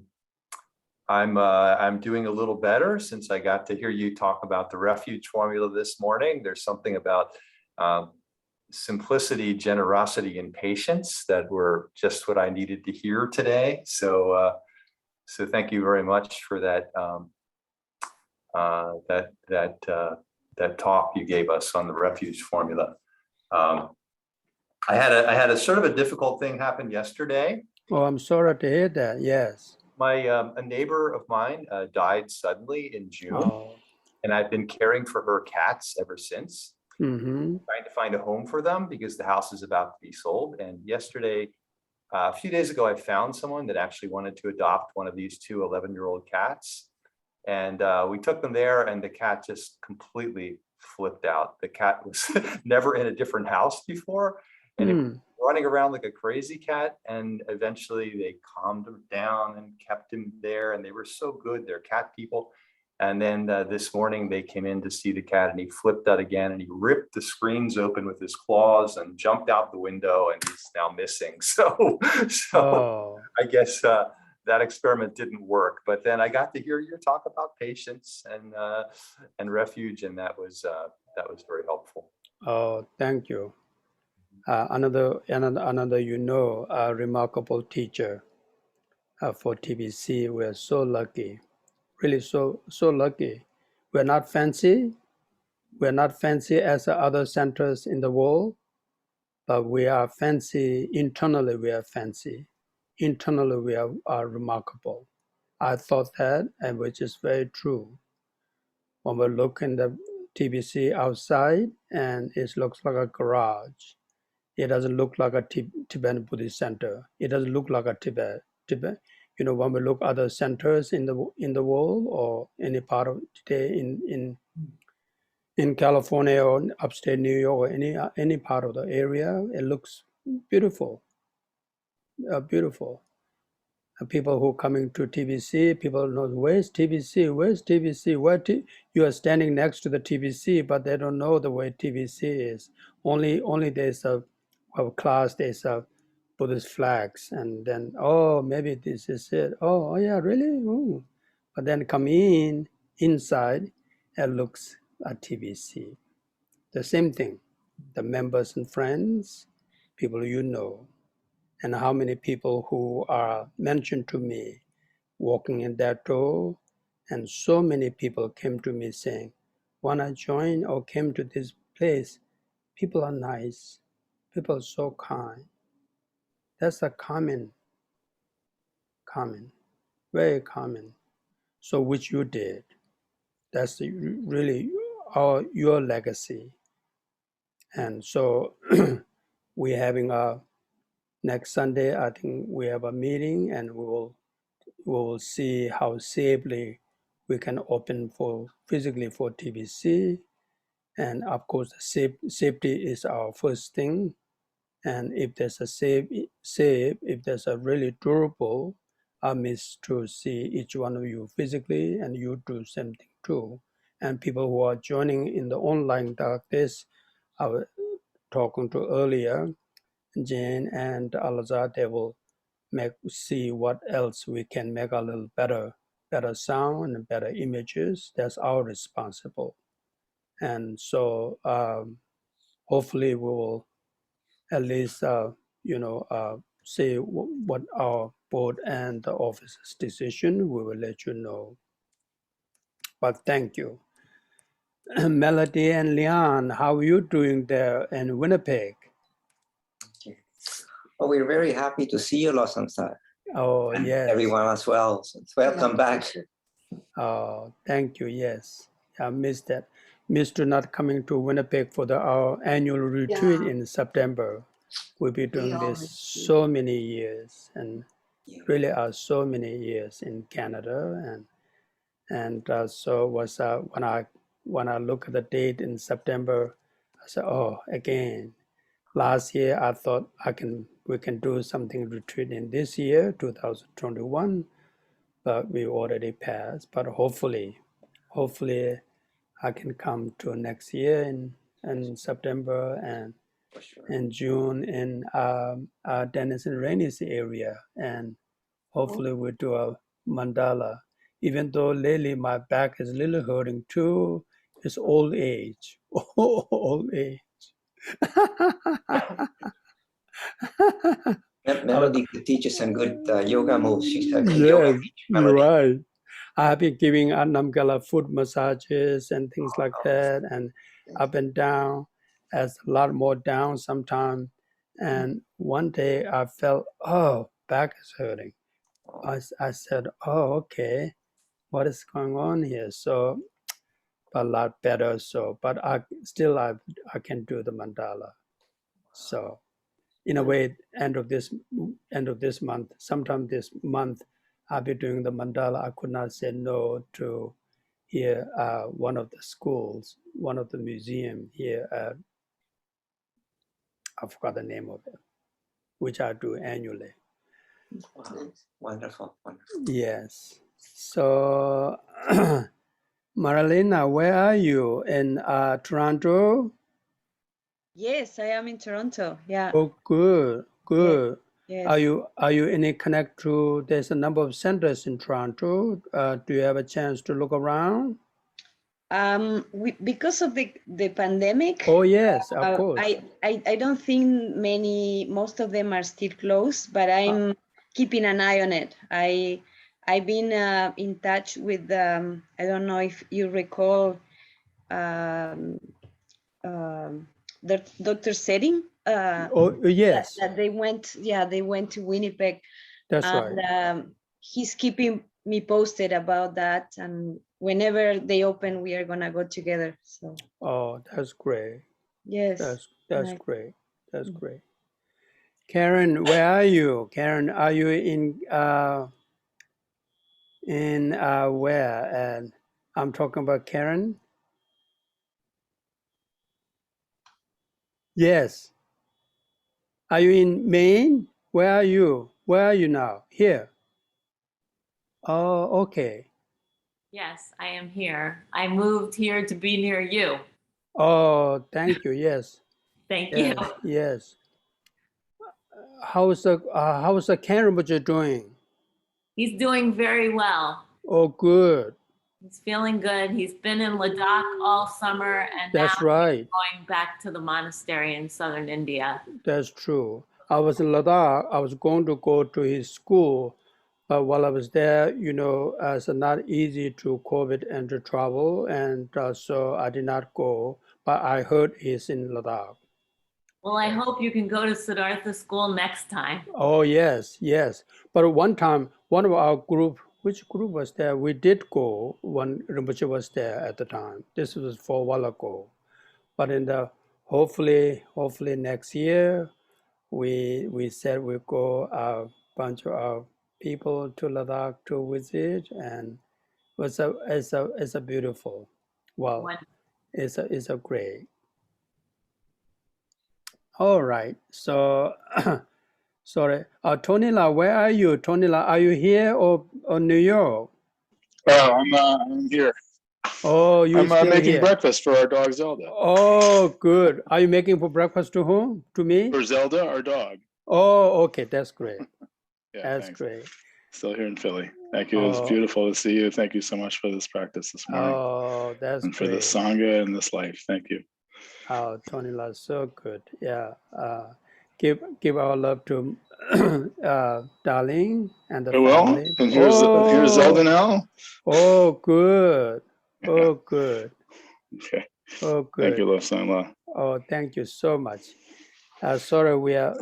doing a little better since I got to hear you talk about the refuge formula this morning. There's something about simplicity, generosity, and patience that were just what I needed to hear today. So thank you very much for that that talk you gave us on the refuge formula. I had a sort of a difficult thing happen yesterday. Oh, I'm sorry to hear that. Yes. A neighbor of mine died suddenly in June, Oh. and I've been caring for her cats ever since. Mm-hmm. Trying to find a home for them because the house is about to be sold. And yesterday, a few days ago, I found someone that actually wanted to adopt one of these two 11-year-old cats. And we took them there, and the cat just completely flipped out. The cat was never in a different house before, and it was running around like a crazy cat. And eventually they calmed him down and kept him there. And they were so good. They're cat people. And then this morning they came in to see the cat, and he flipped out again, and he ripped the screens open with his claws and jumped out the window, and he's now missing. So I guess that experiment didn't work. But then I got to hear your talk about patience and refuge, and that was very helpful. Oh, thank you. Another, remarkable teacher for TBC. We're so lucky, really so lucky. We're not fancy. We're not fancy as the other centers in the world, but we are fancy internally. We are fancy. Internally, we are remarkable. I thought that, and which is very true. When we look in the TBC outside, and it looks like a garage. It doesn't look like a Tibetan Buddhist center. It doesn't look like a Tibet. When we look other centers in the world or any part of today in California or upstate New York or any part of the area, it looks beautiful, beautiful. People who coming to TBC, people know where's TBC, where's TBC, you are standing next to the TBC, but they don't know the way TBC is. Only there's a class, there's a Buddhist flags, and then maybe this is it. Oh yeah, really? Ooh. But then come inside, it looks at TBC. The same thing, the members and friends, people you know, and how many people who are mentioned to me walking in that door. And so many people came to me saying, when I joined or came to this place, people are nice, people are so kind. That's a common, very common. So which you did. That's really your legacy. And so we're having next Sunday, I think we have a meeting, and we will see how safely we can open physically for TBC. And of course, safety is our first thing. And if there's a safe, if there's a really durable, I miss to see each one of you physically, and you do something too. And people who are joining in the online like this, I was talking to earlier, Jane and Alazar, they will see what else we can make a little better sound and better images. That's our responsible. And so hopefully we will at least say what our board and the office's decision. We will let you know. But thank you. Melody and Leon, how are you doing there in Winnipeg? Oh, we're very happy to see you, Losang. Oh, yes. Everyone as well. So welcome back. Oh, thank you. Yes, I missed that. Missed not coming to Winnipeg for our annual retreat in September. We'll be doing this so many years, and really are so many years in Canada, and so was when I look at the date in September, I said, oh, again. Last year I thought we can do something retreat in this year, 2021. But we already passed. But hopefully I can come to next year in September and in June in Dennis and Rainey's area, and hopefully we'll do a mandala. Even though lately my back is a little hurting too, it's old age, old age. Melody could teach us some good yoga moves. She's a yes, yoga teacher, you're Melody. right. I've been giving Namgala foot massages and things like that, and up and down, as a lot more down sometimes. And one day I felt, back is hurting. I said, okay, what is going on here? So a lot better. So, but I can do the mandala. So, in a way, end of this month, sometime this month, I'll be doing the mandala. I could not say no to here one of the schools, one of the museum here. I forgot the name of it, which I do annually. Wow. Wonderful, wonderful. Yes. So, Marilena, where are you? In Toronto? Yes, I am in Toronto. Yeah. Oh, good. Yes. Are you any connect to? There's a number of centers in Toronto. Do you have a chance to look around? Because of the pandemic, Oh, yes, of course. I don't think most of them are still closed, but I'm keeping an eye on it. I've been in touch with, I don't know if you recall, Dr. Setting. Oh, yes, That they went to Winnipeg, that's and right. he's keeping me posted about that. And whenever they open, we are gonna go together. So Oh, that's great. yes, That's nice. great. That's great. Karen, where are you? Karen, are you in where? And I'm talking about Karen. Yes. Are you in Maine? Where are you? Where are you now? Here. Oh, okay. Yes, I am here. I moved here to be near you. Oh, thank you. Yes. Thank you. Yes. Yes. How's the Cambridge doing? He's doing very well. Oh, good. He's feeling good. He's been in Ladakh all summer, and now That's right. going back to the monastery in southern India. That's true. I was in Ladakh. I was going to go to his school, but while I was there, it's not easy to COVID and to travel, and so I did not go. But I heard he's in Ladakh. Well, I hope you can go to Siddhartha school next time. Oh, yes, yes. But one time, one of our group, which group was there? We did go. One Rinpoche was there at the time. This was for a while ago. But hopefully next year, we said we go a bunch of our people to Ladakh to visit, and it's a beautiful. Well, it's a great. All right. So. Sorry. Tonila, where are you? Tonila, are you here or New York? I'm here. Oh, I'm still making here. breakfast for our dog Zelda. Oh, good. Are you making for breakfast to whom? To me? For Zelda, our dog. Oh, okay. That's great. Yeah, That's thanks. great. Still here in Philly. Thank you. It was beautiful to see you. Thank you so much for this practice this morning. Oh, that's and for great. the Sangha and this life. Thank you. Oh, Tonila, so good. Yeah. Give our love to Darling and the family. And here's Zelda now. Oh, good. Oh, good. Okay. Oh, good. Thank you, Losang. Oh, thank you so much. Sorry, we are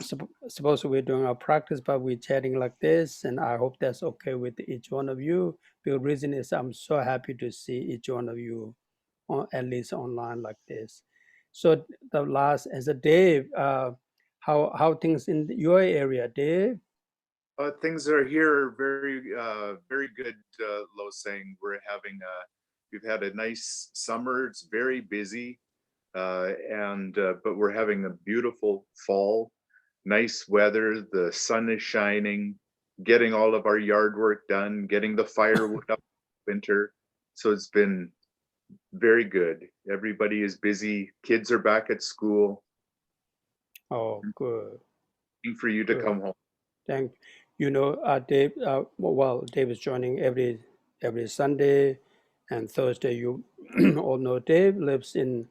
supposed to be doing our practice, but we're chatting like this, and I hope that's okay with each one of you. The reason is I'm so happy to see each one of you, at least online like this. So the last, as a Dave, how things in your area, Dave? Things are here very very good. Losang, we've had a nice summer. It's very busy. But we're having a beautiful fall, nice weather, the sun is shining, getting all of our yard work done, getting the firewood up winter. So it's been very good. Everybody is busy. Kids are back at school. Oh, good. Waiting for you to come home. Thank you. Dave. Dave is joining every Sunday and Thursday. You all know Dave lives in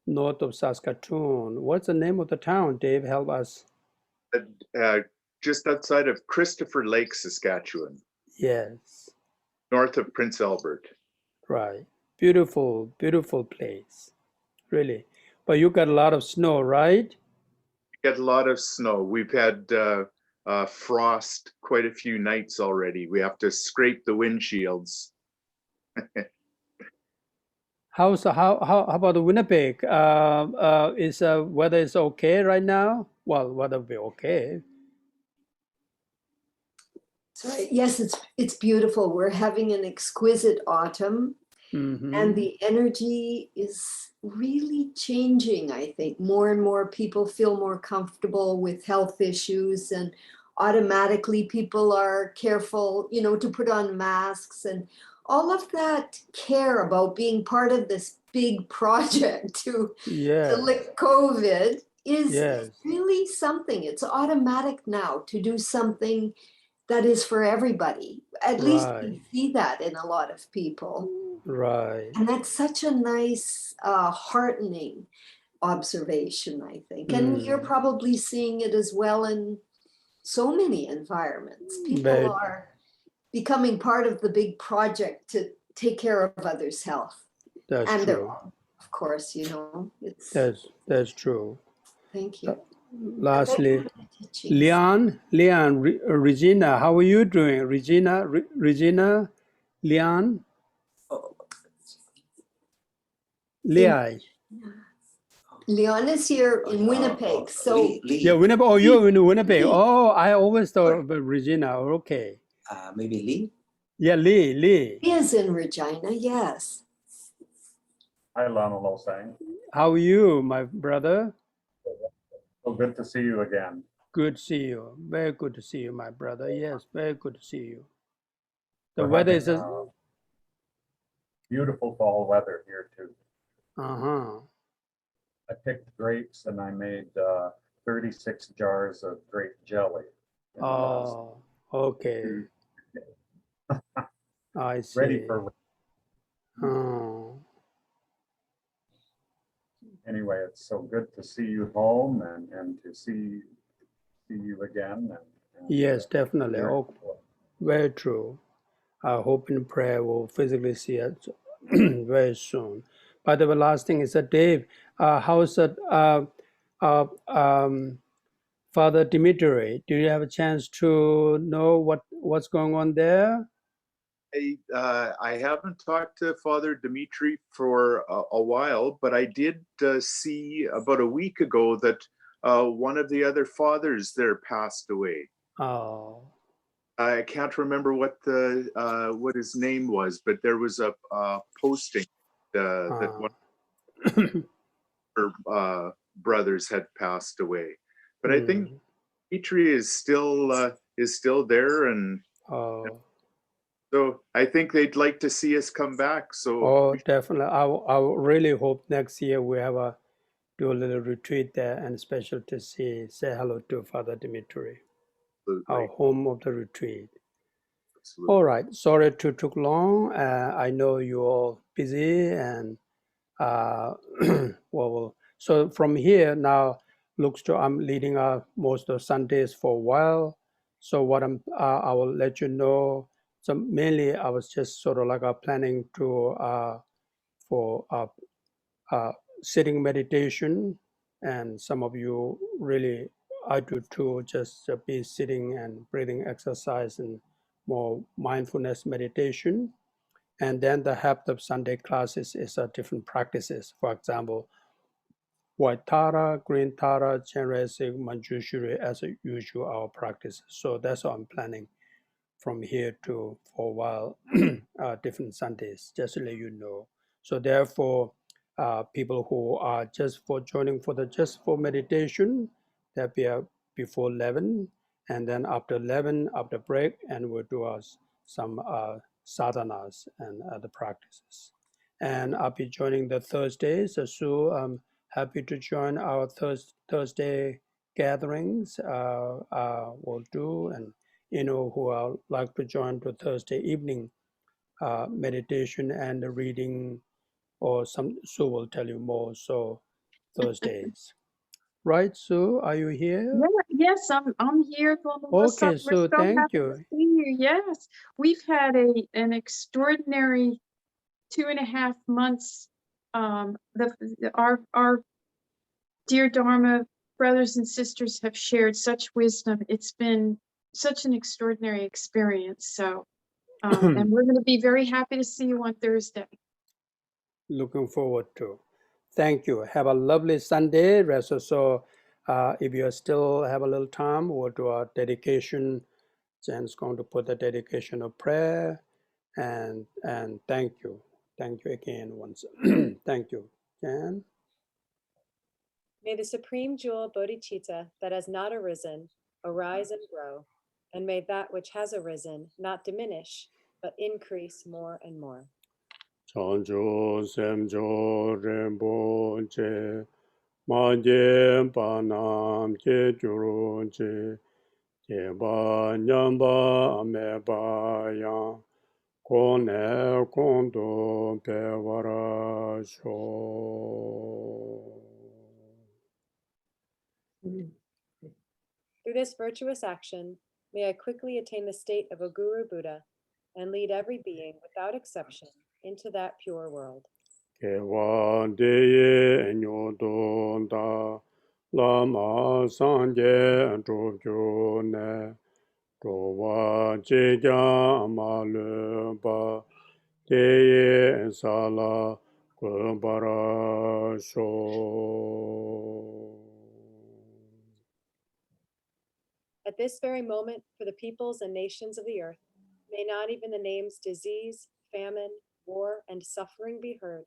north of Saskatoon. What's the name of the town? Dave, help us. Just outside of Christopher Lake, Saskatchewan. Yes. North of Prince Albert. Right. Beautiful, beautiful place. Really. But you got a lot of snow, right? We get a lot of snow. We've had frost quite a few nights already. We have to scrape the windshields. How about Winnipeg? Is weather is okay right now? Well, weather will be okay. Sorry. Yes, it's beautiful. We're having an exquisite autumn, and the energy is really changing. I think more and more people feel more comfortable with health issues, and automatically people are careful, to put on masks, and all of that care about being part of this big project to lick COVID is really something. It's automatic now to do something that is for everybody. At least we see that in a lot of people. Right. And that's such a nice, heartening observation, I think. And you're probably seeing it as well in so many environments. People are becoming part of the big project to take care of others' health. That's and true. of course, it's. That's true. Thank you. Lastly, Leon, Regina, how are you doing? Regina, Leon, Leon. Leon is here in Winnipeg, so. Yeah, Winnipeg. Oh, you're in Winnipeg. Oh, I always thought about Regina. Okay. Maybe Lee? Yeah, Lee. He is in Regina, yes. Hi, Lama Losang. How are you, my brother? So good to see you again. Good to see you. Very good to see you, my brother. Yes, very good to see you. The We're weather having, is beautiful fall weather here too. uh-huh. I picked grapes and I made 36 jars of grape jelly. Oh, okay. I see. Ready for. Oh. Anyway, it's so good to see you home and to see you again. Yes, definitely. Oh, very true. I hope in prayer we'll physically see it very soon. By the way, last thing is that Dave, how's that Father Dimitri? Do you have a chance to know what's going on there? I haven't talked to Father Dimitri for a while, but I did see about a week ago that one of the other fathers there passed away. Oh. I can't remember what his name was, but there was a posting that one of her brothers had passed away. But I think Dimitri is still there, and so I think they'd like to see us come back. So definitely. I really hope next year we have do a little retreat there, and special to say hello to Father Dimitri, our home of the retreat. Absolutely. All right. Sorry to took long. I know you're all busy, and well, so from here now I'm leading most of Sundays for a while. So what I will let you know. So mainly I was just sort of like planning to for sitting meditation, and some of you really I do too, just be sitting and breathing exercise and more mindfulness meditation. And then the half of Sunday classes is different practices. For example, white Tara, green Tara, Chenrezig, Manjushri as usual our practice. So that's what I'm planning from here to for a while, different Sundays, just to let you know. So therefore, people who are just joining for meditation, they'll be before 11, and then after 11, after break, and we'll do some sadhanas and other practices. And I'll be joining the Thursdays, so I'm happy to join our Thursday gatherings. We'll do, and who are like to join to Thursday evening meditation and the reading, or Sue will tell you more. So Thursdays, right? Sue, are you here? Yeah, yes, I'm here. Okay, We're so so thank happy you. to see you. Yes, we've had an extraordinary 2.5 months. Our dear Dharma brothers and sisters have shared such wisdom. It's been such an extraordinary experience. So, and we're going to be very happy to see you on Thursday. Looking forward to. Thank you. Have a lovely Sunday. So if you still have a little time, we'll do our dedication. Jen's going to put the dedication of prayer, and thank you. Thank you again once. Thank you, Jen. May the supreme jewel bodhicitta that has not arisen arise and grow, and may that which has arisen not diminish, but increase more and more. Chanjo semjo remboche, manje panam che juronche, jeba nyamba ameba yang, Kone kondo pewara sho. Through this virtuous action, may I quickly attain the state of a Guru Buddha and lead every being without exception into that pure world. Kewa deye nyodonda lama sangye drobjo ne drowa jegya amaleba deye sala kumbara sho. At this very moment, for the peoples and nations of the earth, may not even the names disease, famine, war, and suffering be heard,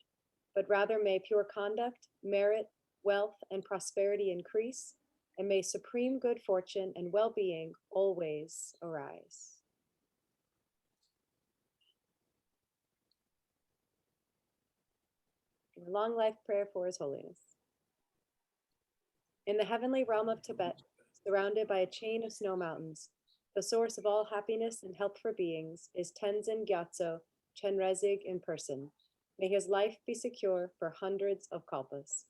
but rather may pure conduct, merit, wealth, and prosperity increase, and may supreme good fortune and well-being always arise. And a long life prayer for His Holiness. In the heavenly realm of Tibet, surrounded by a chain of snow mountains, the source of all happiness and help for beings is Tenzin Gyatso Chenrezig in person. May his life be secure for hundreds of kalpas.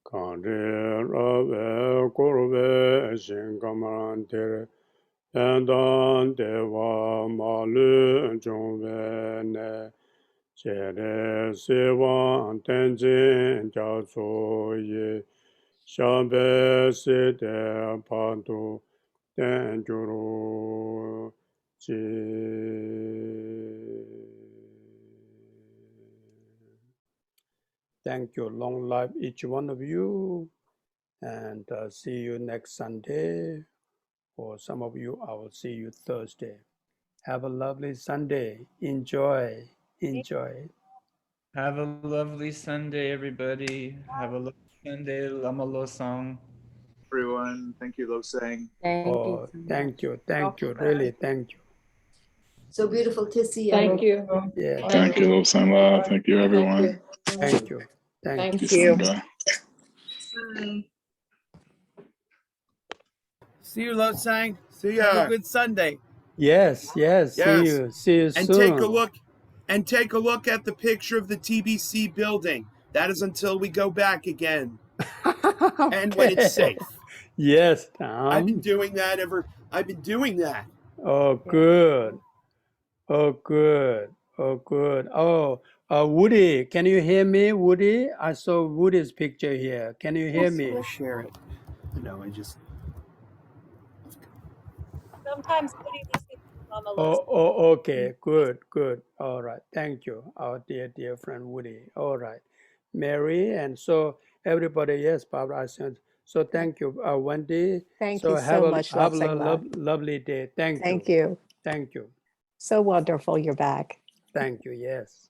Kande rave korve shinkamantere endan deva malu jongve ne chere sewa tenzin gyatso ye shambe sete pantu tenjuru chi. Thank you. Long life, each one of you. And see you next Sunday. For some of you, I will see you Thursday. Have a lovely Sunday. Enjoy. Enjoy. Have a lovely Sunday, everybody. Have a lovely Sunday, Lama Losang. Everyone, thank you, Losang. Oh, thank you. Thank you. Really, thank you. So beautiful to see you. Thank you. Yeah. Thank you, Losang. Thank you, everyone. Thank you. Thank you, Sangha. Sangha. See you, Losang. See Have ya. a good Sunday. Yes, yes. See Yes. you. See you And soon. take a look at the picture of the TBC building. That is until we go back again. And when it's safe. Yes, Tom. I've been doing that. Oh, good. Oh, good. Oh, good. Oh, Woody, can you hear me, Woody? I saw Woody's picture here. Can you hear me? I'll share it. No, I just. Sometimes Woody listens to Lama Losang. Oh, okay. Good, good. All right. Thank you, our dear friend Woody. All right. Mary, and so everybody, yes, Barbara, I said. So thank you, Wendy. Thank so you have so a much, have a Losang. lovely day. Thank you. Thank you. Thank you. So wonderful you're back. Thank you. Yes.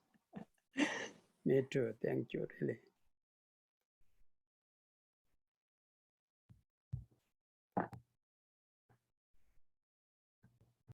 Me too. Thank you. Really.